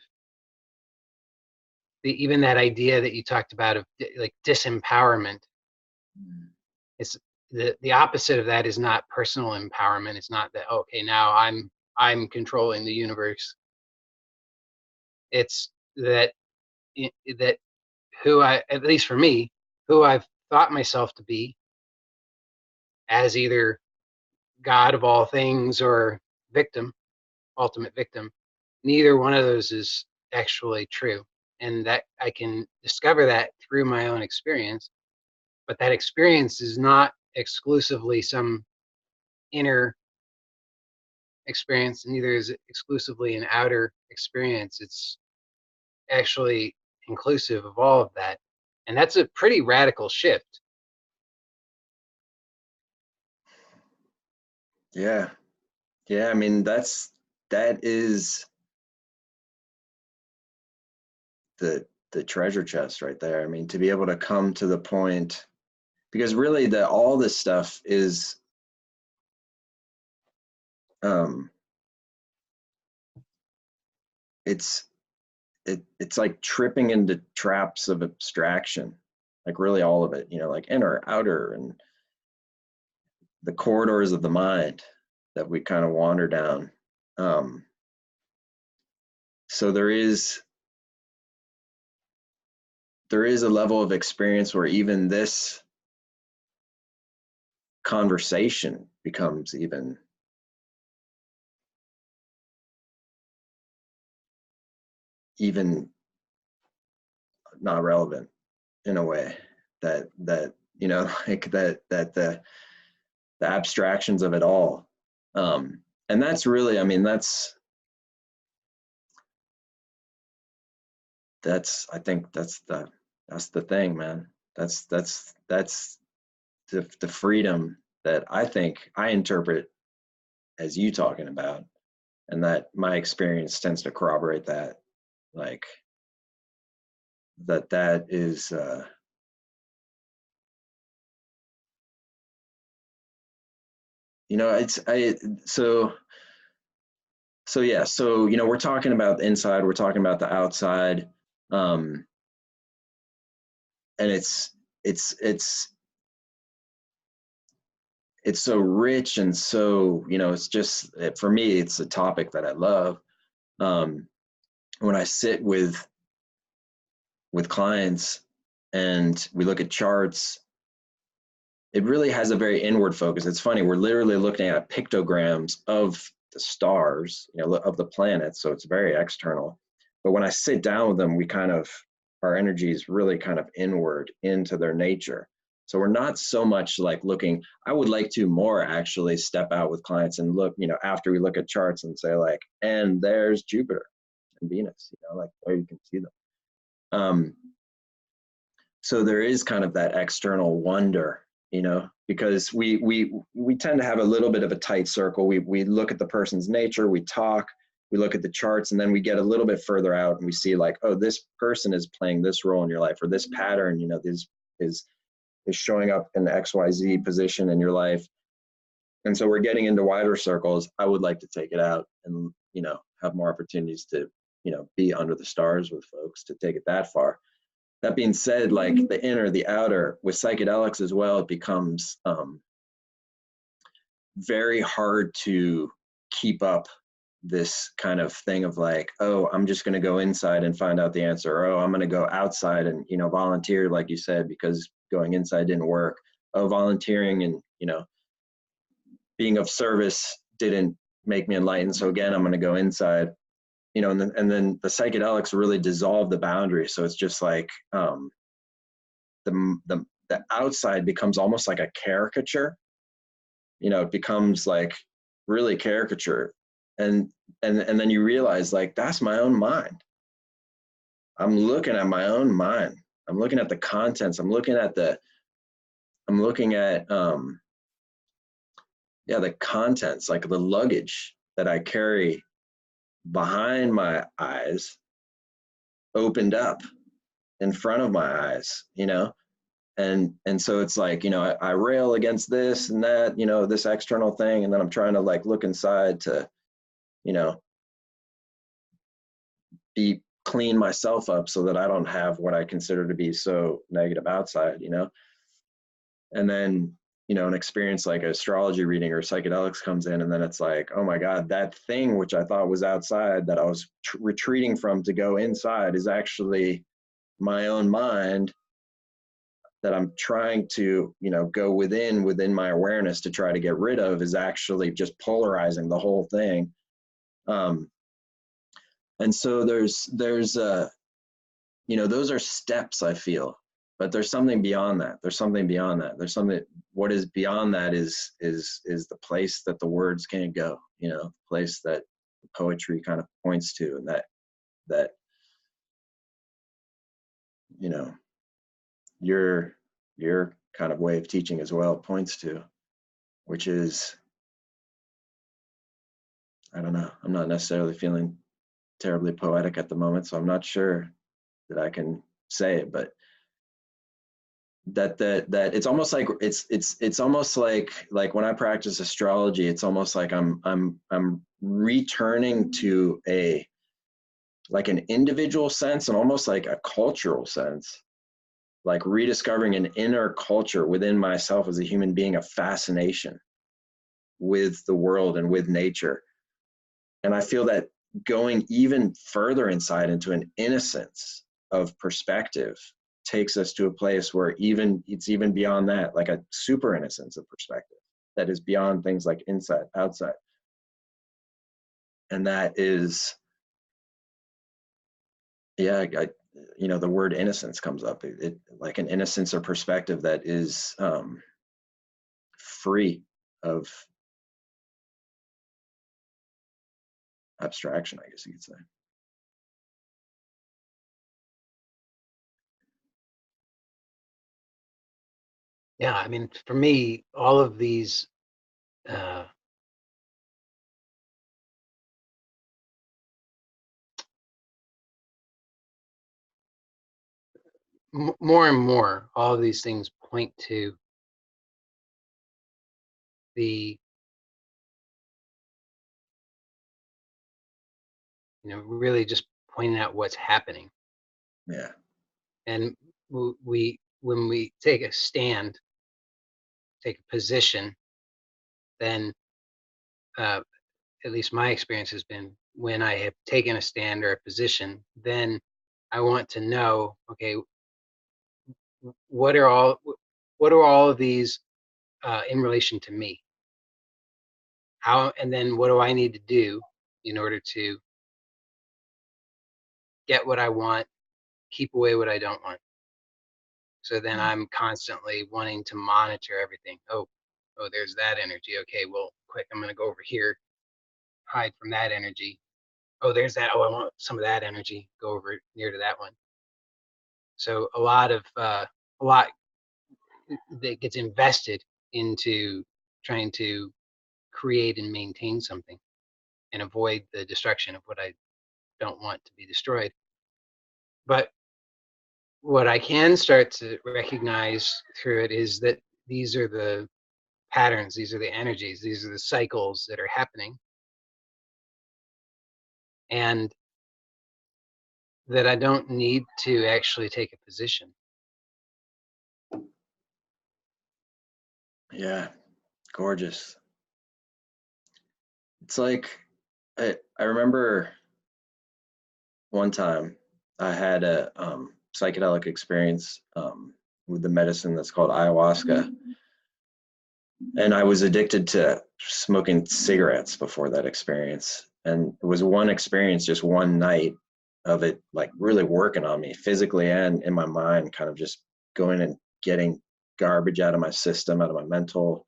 even that idea that you talked about of like disempowerment, it's the opposite of that is not personal empowerment. It's not that, okay, now I'm controlling the universe. It's that that who I, at least for me, who I've thought myself to be as either God of all things or victim, ultimate victim, neither one of those is actually true. And that I can discover that through my own experience, but that experience is not exclusively some inner experience, neither is it exclusively an outer experience. It's actually inclusive of all of that. And that's a pretty radical shift. Yeah. Yeah. I mean, that is the treasure chest right there. I mean, to be able to come to the point, because really all this stuff is um it's it's like tripping into traps of abstraction, like really all of it, you know, like inner, outer, and the corridors of the mind that we kind of wander down. um so there is a level of experience where even this conversation becomes even not relevant in a way, that you know, like that the abstractions of it all And that's really, I mean, that's I think that's the thing, man. That's the freedom that I think I interpret as you talking about, and that my experience tends to corroborate that. Like that is, you know, it's so yeah. So you know, we're talking about the inside, we're talking about the outside, um, and it's so rich and so, you know, it's just for me, it's a topic that I love. Um, when I sit with clients and we look at charts, it really has a very inward focus. It's funny, we're literally looking at pictograms of the stars, you know, of the planets, so it's very external. But when I sit down with them, we kind of, our energy is really kind of inward into their nature. So we're not so much like looking, I would like to more actually step out with clients and look, you know, after we look at charts and say like, and there's Jupiter and Venus, you know, like there you can see them. Um, so there is kind of that external wonder, you know, because we tend to have a little bit of a tight circle. We look at the person's nature, we talk, we look at the charts, and then we get a little bit further out and we see like, oh, this person is playing this role in your life, or this pattern, you know, is is showing up in the XYZ position in your life. And so we're getting into wider circles. I would like to take it out and, you know, have more opportunities to, you know, be under the stars with folks, to take it that far. That being said, like the inner, the outer, with psychedelics as well, it becomes very hard to keep up this kind of thing of like, oh, I'm just going to go inside and find out the answer. Or, oh, I'm going to go outside and, you know, volunteer, like you said, because going inside didn't work. Oh, volunteering and, you know, being of service didn't make me enlightened. So again, I'm going to go inside, you know, and then the psychedelics really dissolve the boundary. So it's just like, the outside becomes almost like a caricature. You know, it becomes like really caricature, and and then you realize like that's my own mind. I'm looking at my own mind. I'm looking at the contents. I'm looking at yeah, the contents, like the luggage that I carry behind my eyes, opened up in front of my eyes. You know, and so it's like, you know, I rail against this and that, you know, this external thing, and then I'm trying to like look inside to, you know, be clean myself up so that I don't have what I consider to be so negative outside, you know. And then, you know, an experience like astrology reading or psychedelics comes in, and then it's like, oh my god, that thing which I thought was outside that I was retreating from to go inside is actually my own mind, that I'm trying to, you know, go within my awareness to try to get rid of, is actually just polarizing the whole thing. Um, and so there's you know, those are steps, I feel, but there's something beyond that. There's something beyond that. There's something, what is beyond that is the place that the words can't go, you know, the place that poetry kind of points to, and that, you know, your your kind of way of teaching as well points to, which is, I don't know, I'm not necessarily feeling terribly poetic at the moment, so I'm not sure that I can say it, but that it's almost like it's almost like when I practice astrology, it's almost like I'm returning to a, like an individual sense and almost like a cultural sense, like rediscovering an inner culture within myself as a human being, a fascination with the world and with nature. And I feel that going even further inside into an innocence of perspective takes us to a place where even it's even beyond that, like a super innocence of perspective that is beyond things like inside, outside. And that is, yeah, you know, the word innocence comes up. It like an innocence or perspective that is free of abstraction, I guess you could say. Yeah, I mean, for me, all of these uh, more and more, all of these things point to the, really just pointing out what's happening. Yeah. And when we take a stand, take a position, then uh, at least my experience has been when I have taken a stand or a position, then I want to know, okay, what are all of these in relation to me? How, and then what do I need to do in order to get what I want, keep away what I don't want? So then Mm. I'm constantly wanting to monitor everything. Oh, there's that energy. Okay, well, quick, I'm gonna go over here, hide from that energy. Oh, there's that. Oh, I want some of that energy. Go over near to that one. So a lot that gets invested into trying to create and maintain something and avoid the destruction of what I don't want to be destroyed. But what I can start to recognize through it is that these are the patterns, these are the energies, these are the cycles that are happening, and that I don't need to actually take a position. Yeah. Gorgeous. It's like I remember one time I had a psychedelic experience with the medicine that's called ayahuasca, and I was addicted to smoking cigarettes before that experience. And it was one experience, just one night of it, like really working on me physically and in my mind, kind of just going and getting garbage out of my system, out of my mental,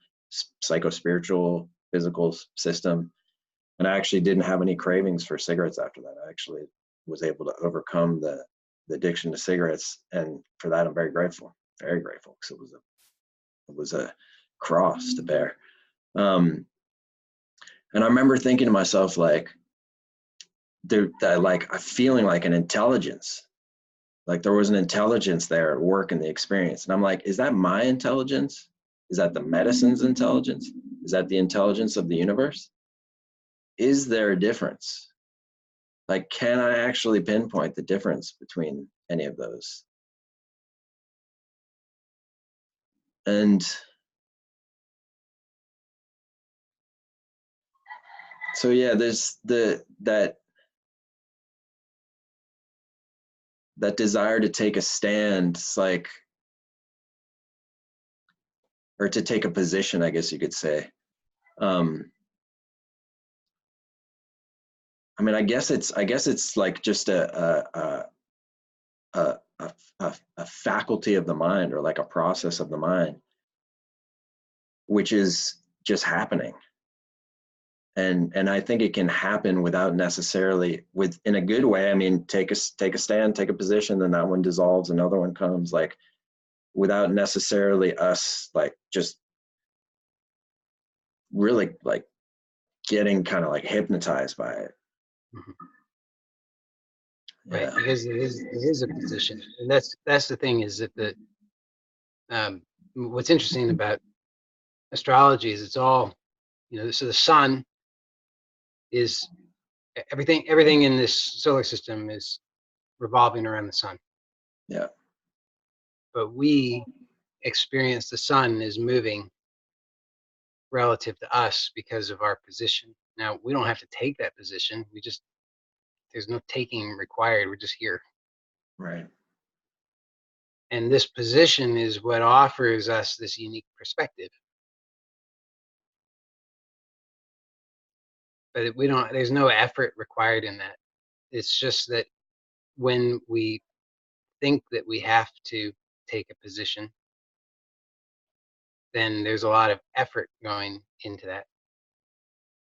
psycho spiritual, physical system. And I actually didn't have any cravings for cigarettes after that. I actually was able to overcome the addiction to cigarettes, and for that I'm very grateful, because it was a cross to bear. Um, and I remember thinking to myself, like, like I'm feeling like an intelligence, like there was an intelligence there at work in the experience, and I'm like, is that my intelligence? Is that the medicine's intelligence? Is that the intelligence of the universe? Is there a difference? Like, can I actually pinpoint the difference between any of those? And so, yeah, there's that desire to take a stand. It's like, or to take a position, I guess you could say. Um, I mean, I guess it's like just a, a faculty of the mind, or like a process of the mind, which is just happening. And I think it can happen without necessarily, with, in a good way. I mean, take a stand, take a position, then that one dissolves, another one comes, like, without necessarily us, like, just really, like, getting kind of like hypnotized by it. Mhm. Right, Yeah. because it is a position, and that's the thing, is that um, what's interesting about astrology is it's all, so the sun is everything in this solar system is revolving around the sun, Yeah. but we experience the sun is moving relative to us because of our position. Now, we don't have to take that position. There's no taking required. We're just here. Right. And this position is what offers us this unique perspective. But there's no effort required in that. It's just that when we think that we have to take a position, then there's a lot of effort going into that.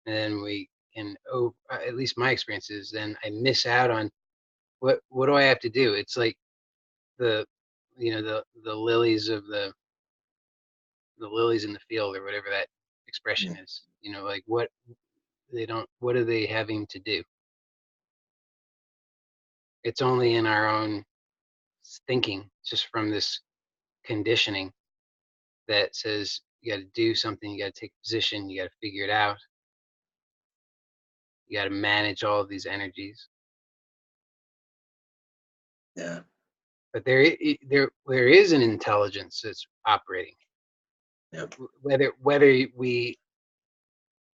And then we and oh, at least my experience is, then I miss out on what do I have to do? It's like the the lilies of the lilies in the field, or whatever that expression Yeah. is. Like what are they having to do? It's only in our own thinking, just from this conditioning that says you got to do something, you got to take a position, you got to figure it out, you got to manage all of these energies. Yeah. But there is an intelligence that's operating. Yep. Whether we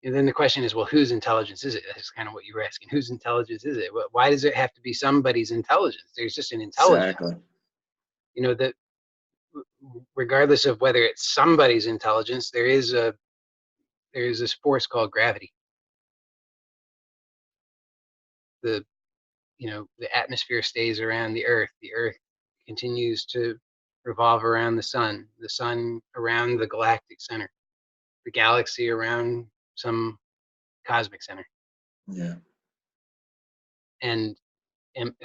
And then the question is, well, whose intelligence is it? That's kind of what you were asking. Whose intelligence is it? Why does it have to be somebody's intelligence? There's just an intelligence. Exactly. That regardless of whether it's somebody's intelligence, there is this force called gravity. The the atmosphere stays around the Earth. The Earth continues to revolve around the sun around the galactic center, the galaxy around some cosmic center. Yeah. And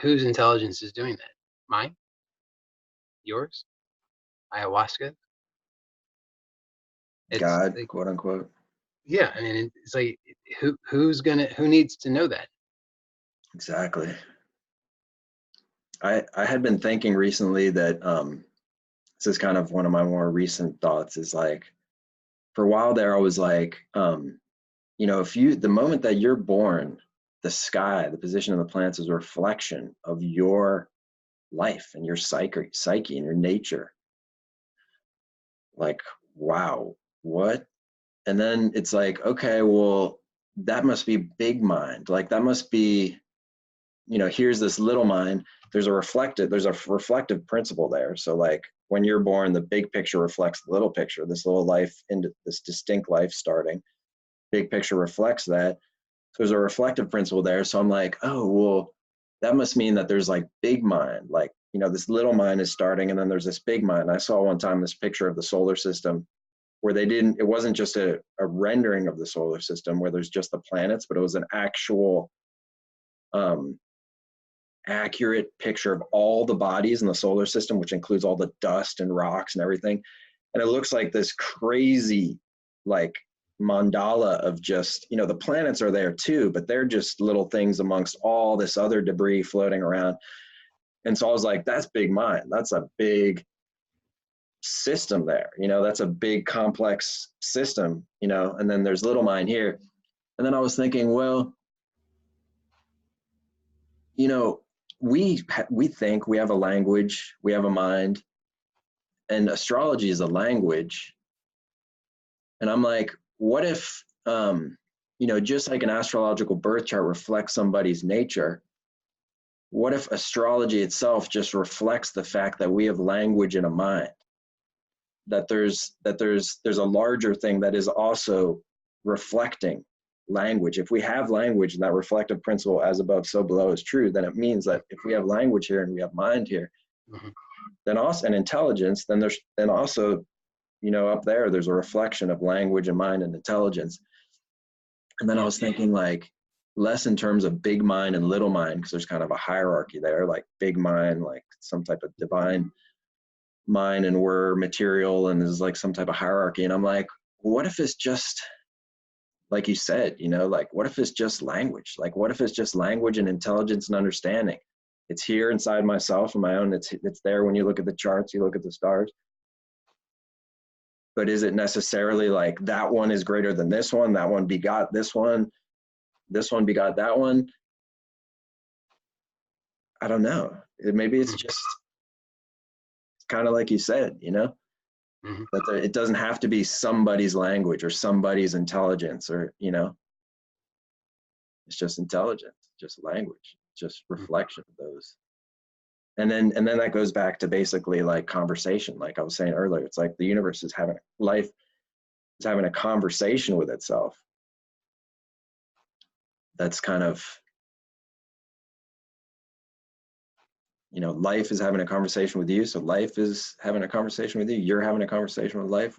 whose intelligence is doing that? Mine? Yours? Ayahuasca? It's God, like, quote unquote. yeah, I mean, it's like, who needs to know that? Exactly. I had been thinking recently that this is kind of one of my more recent thoughts, is like, for a while there I was like, if you, the moment that you're born, the sky, the position of the planets is a reflection of your life and your psyche and your nature. Like, wow, what? And then it's like, okay, well, that must be big mind. Like, that must be, here's this little mind. There's a reflective principle there. So like, when you're born, the big picture reflects the little picture, this little life into this distinct life starting. Big picture reflects that. So there's a reflective principle there. So I'm like, oh, well, that must mean that there's like big mind, like, this little mind is starting, and then there's this big mind. I saw one time this picture of the solar system where it wasn't just a rendering of the solar system where there's just the planets, but it was an actual um, accurate picture of all the bodies in the solar system, which includes all the dust and rocks and everything. And it looks like this crazy, like, mandala of just, the planets are there too, but they're just little things amongst all this other debris floating around. And so I was like, that's big mind. That's a big system there. That's a big complex system, and then there's little mind here. And then I was thinking, well, we think we have a language, we have a mind, and astrology is a language. And I'm like, what if, just like an astrological birth chart reflects somebody's nature, what if astrology itself just reflects the fact that we have language and a mind? That there's a larger thing that is also reflecting language. If we have language and that reflective principle, as above, so below, is true, then it means that if we have language here and we have mind here, Mhm. then also, and intelligence, then also, up there's a reflection of language and mind and intelligence. And then I Yeah. was thinking, like, less in terms of big mind and little mind, because there's kind of a hierarchy there, like big mind, like some type of divine mind, and we're material, and there's like some type of hierarchy. And I'm like, what if it's just, like you said, like, what if it's just language? Like, what if it's just language and intelligence and understanding? It's here inside myself and my own. It's there when you look at the charts, you look at the stars. But is it necessarily like that one is greater than this one? That one begot this one begot that one? I don't know. Maybe it's Mhm. just kind of like you said, Mhm. that it doesn't have to be somebody's language or somebody's intelligence, or, it's just intelligence, just language, just Mhm. reflection of those. And then that goes back to basically like conversation. Like I was saying earlier, it's like the universe is having life is having a conversation with itself. That's kind of, life is having a conversation with you. So life is having a conversation with you. You're having a conversation with life.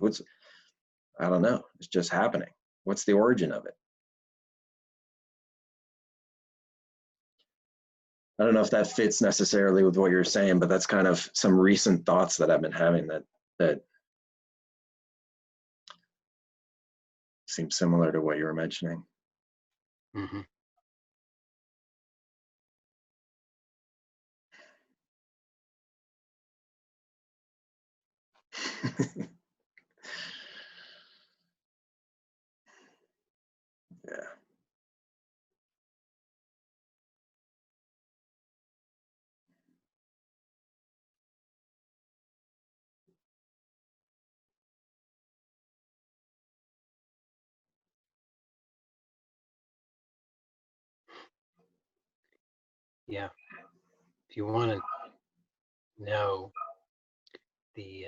I don't know. It's just happening. What's the origin of it? I don't know if that fits necessarily with what you're saying, but that's kind of some recent thoughts that I've been having that seem similar to what you were mentioning. Mm-hmm. Yeah. Yeah. If you want to know the,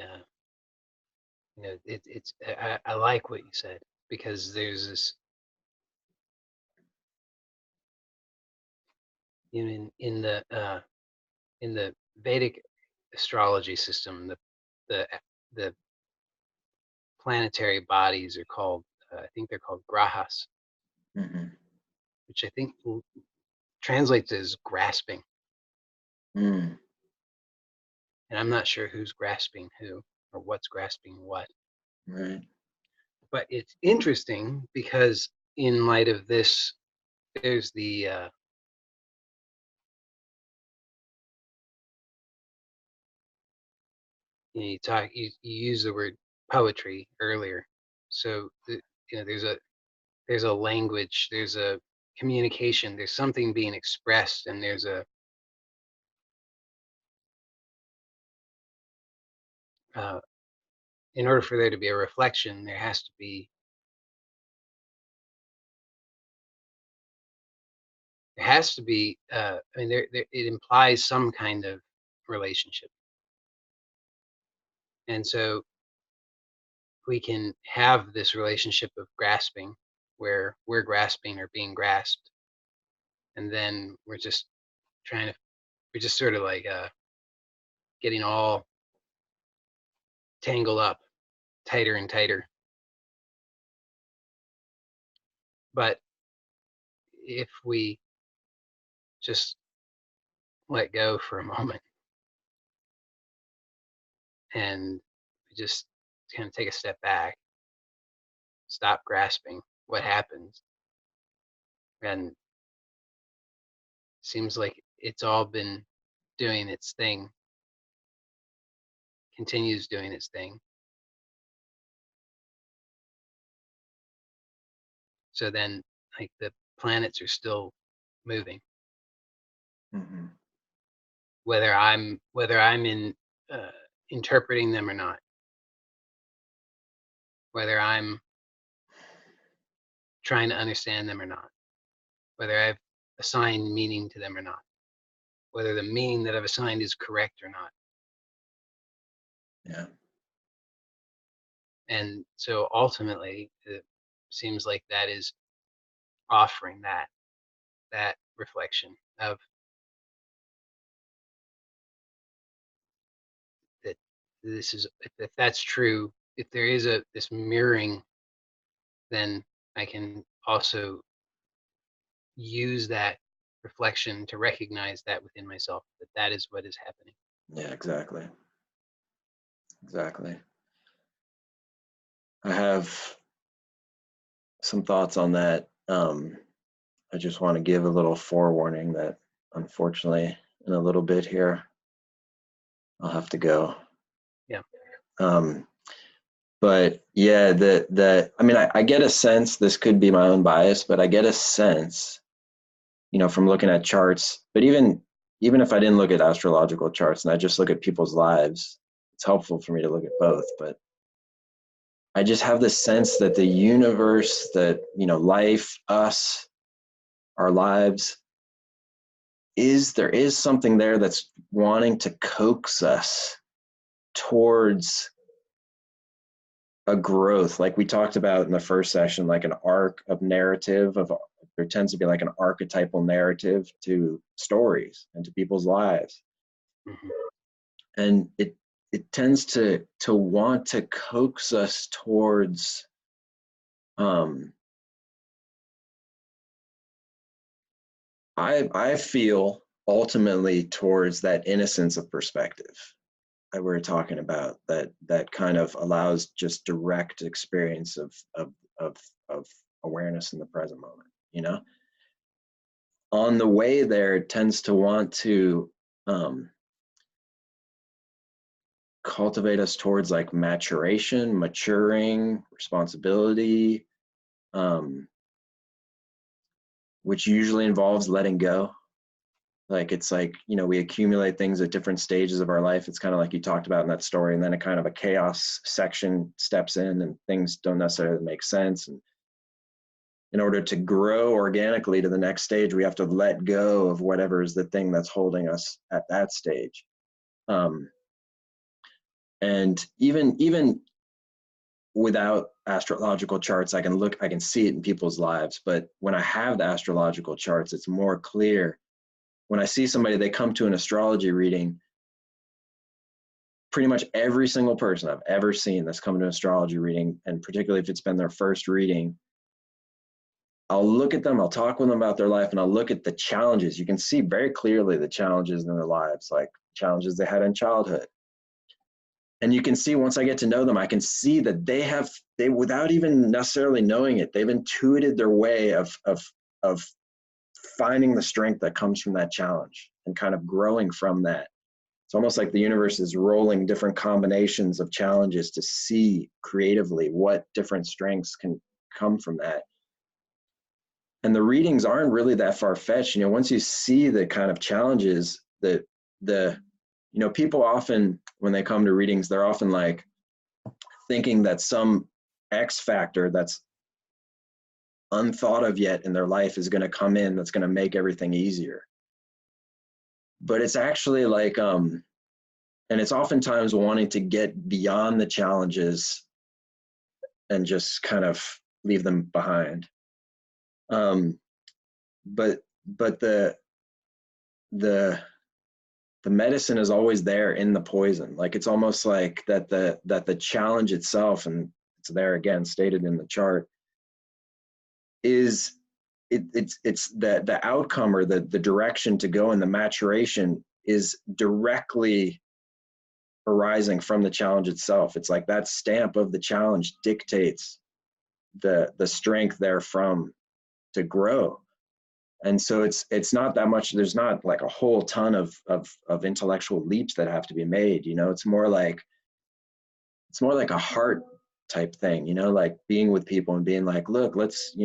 I like what you said, because there's this, in the Vedic astrology system, the the planetary bodies are called, I think they're called grahas, Mm-hmm. which I think translates as grasping. Mm, And I'm not sure who's grasping who or what's grasping what. right. But it's interesting because in light of this, there's you use the word poetry earlier. So there's a language, there's a communication, there's something being expressed, and there's a uh, in order for there to be a reflection, there has to be I mean there it implies some kind of relationship. And so we can have this relationship of grasping, where we're grasping or being grasped, and then trying to we're just sort of like getting all tangled up tighter and tighter. But if we just let go for a moment and just kind of take a step back, stop grasping, what happens? And it seems like it's all been doing its thing, continues doing its thing. So then, like, the planets are still moving, Mm-hmm. whether I'm in uh, interpreting them or not, whether I'm trying to understand them or not, whether I've assigned meaning to them or not, whether the meaning that I've assigned is correct or not. Yeah. And so ultimately, it seems like that is offering that reflection of that. This is, if that's true, if there is a this mirroring, then I can also use that reflection to recognize that within myself, that that is what is happening. Yeah, exactly. Exactly. I have some thoughts on that. I just want to give a little forewarning that unfortunately, in a little bit here, I'll have to go. Yeah. Um, but yeah, I mean, I get a sense, this could be my own bias, but I get a sense, from looking at charts, but even if I didn't look at astrological charts and I just look at people's lives, it's helpful for me to look at both. But I just have the sense that the universe, that, life, us, our lives, there is something there that's wanting to coax us towards a growth, like we talked about in the first session, like an arc of narrative. Of there tends to be like an archetypal narrative to stories and to people's lives, Hmm. and it tends to want to coax us towards um I feel ultimately towards that innocence of perspective that we're talking about, that kind of allows just direct experience of awareness in the present moment, you know. On the way there, it tends to want to cultivate us towards like maturation, maturing, responsibility, which usually involves letting go. Like it's like, you know, we accumulate things at different stages of our life. It's kind of like you talked about in that story, and then a kind of a chaos section steps in and things don't necessarily make sense. And in order to grow organically to the next stage, we have to let go of whatever is the thing that's holding us at that stage. And even without astrological charts, I can see it in people's lives. But when I have the astrological charts, it's more clear. When I see somebody, they come to an astrology reading, pretty much every single person I've ever seen that's come to an astrology reading, and particularly if it's been their first reading, I'll look at them, I'll talk with them about their life, and I'll look at the challenges. You can see very clearly the challenges in their lives, like challenges they had in childhood. And you can see, once I get to know them, I can see that they without even necessarily knowing it, they've intuited their way of finding the strength that comes from that challenge and kind of growing from that. It's almost like the universe is rolling different combinations of challenges to see creatively what different strengths can come from that. And the readings aren't really that far-fetched. You know, once you see the kind of challenges that you know, people often, when they come to readings, they're often like thinking that some X factor that's unthought of yet in their life is going to come in that's going to make everything easier. But it's actually like, and it's oftentimes wanting to get beyond the challenges and just kind of leave them behind. But the medicine is always there in the poison. Like it's almost like that the challenge itself, and it's there again stated in the chart, is it's the outcome or the direction to go, and the maturation is directly arising from the challenge itself. It's like that stamp of the challenge dictates the strength therefrom to grow. And so it's not that much, there's not like a whole ton of intellectual leaps that have to be made, you know. It's more like a heart type thing, you know, like being with people and being like, look, let's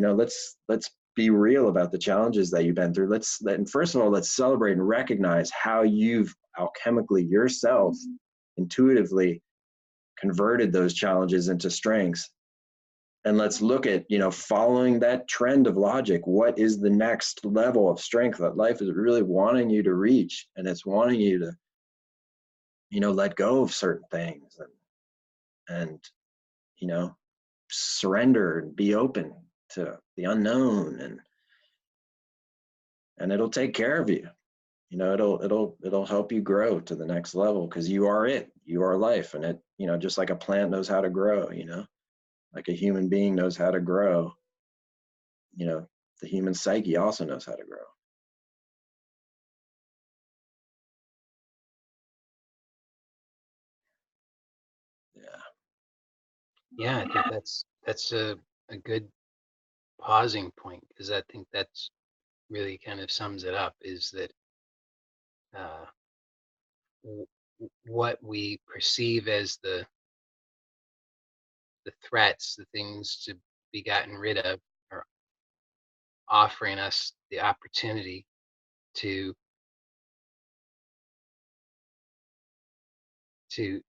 be real about the challenges that you've been through. And first of all, let's celebrate and recognize how you've alchemically yourself intuitively converted those challenges into strengths. And let's look at, you know, following that trend of logic, what is the next level of strength that life is really wanting you to reach? And it's wanting you to, you know, let go of certain things and you know, surrender and be open to the unknown, and it'll take care of you. You know, it'll help you grow to the next level, because you are life. And it, you know, just like a plant knows how to grow, you know, like a human being knows how to grow, you know, the human psyche also knows how to grow. Yeah. Yeah, I think that's a good pausing point, because I think that's really kind of sums it up, is that uh, what we perceive as the threats, the things to be gotten rid of, are offering us the opportunity to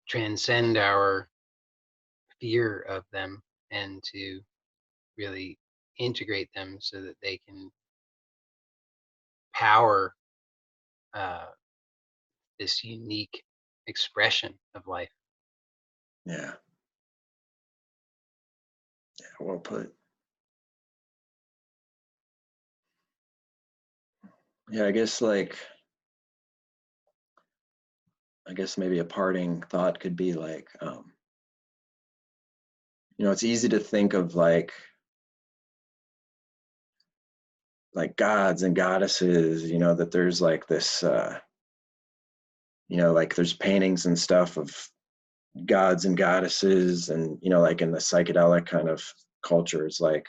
transcend our fear of them, and to really integrate them so that they can power uh, this unique expression of life. Yeah. Yeah. Well put. Yeah. I guess maybe a parting thought could be like, you know, it's easy to think of like like gods and goddesses, you know, that there's like this, you know, like there's paintings and stuff of gods and goddesses, and you know, like in the psychedelic kind of culture, it's like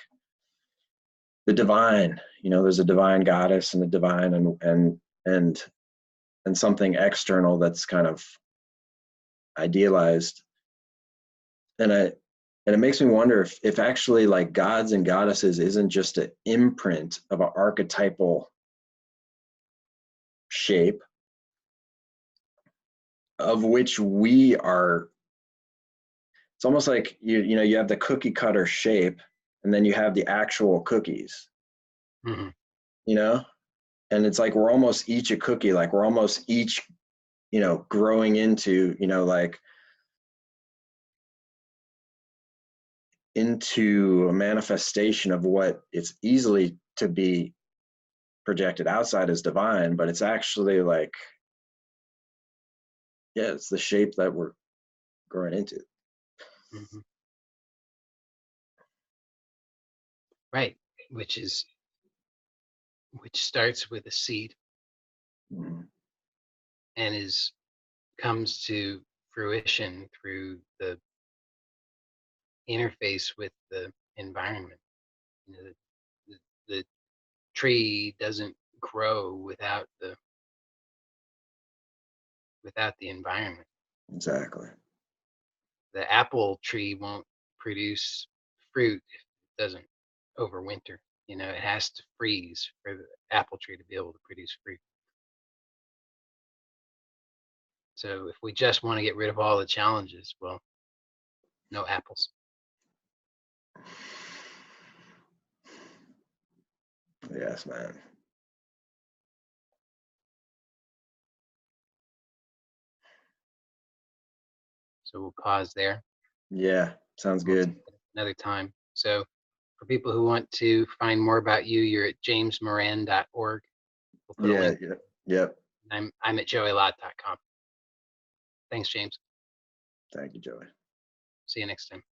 the divine, you know, there's a divine goddess and a divine and and something external that's kind of idealized. And I and it makes me wonder if actually like gods and goddesses isn't just an imprint of an archetypal shape of which we are. It's almost like you know, you have the cookie cutter shape and then you have the actual cookies, Hmm. you know, and it's like we're almost each a cookie, like we're almost each, you know, growing into, you know, like into a manifestation of what it's easily to be projected outside as divine, but it's actually like, yeah, it's the shape that we're growing into. Hmm. Right. Which is which starts with a seed Mhm. and is comes to fruition through the interface with the environment. You know, the tree doesn't grow without the environment. Exactly. The apple tree won't produce fruit if it doesn't overwinter. You know, it has to freeze for the apple tree to be able to produce fruit. So if we just want to get rid of all the challenges, well, no apples. Yes, man. So we'll pause there. Yeah, sounds We'll good. take it another time. So for people who want to find more about you, you're at jamesmoran.org. We'll put a Yeah, link. yeah, yep. I'm at joeylott.com. Thanks, James. Thank you, Joey. See you next time.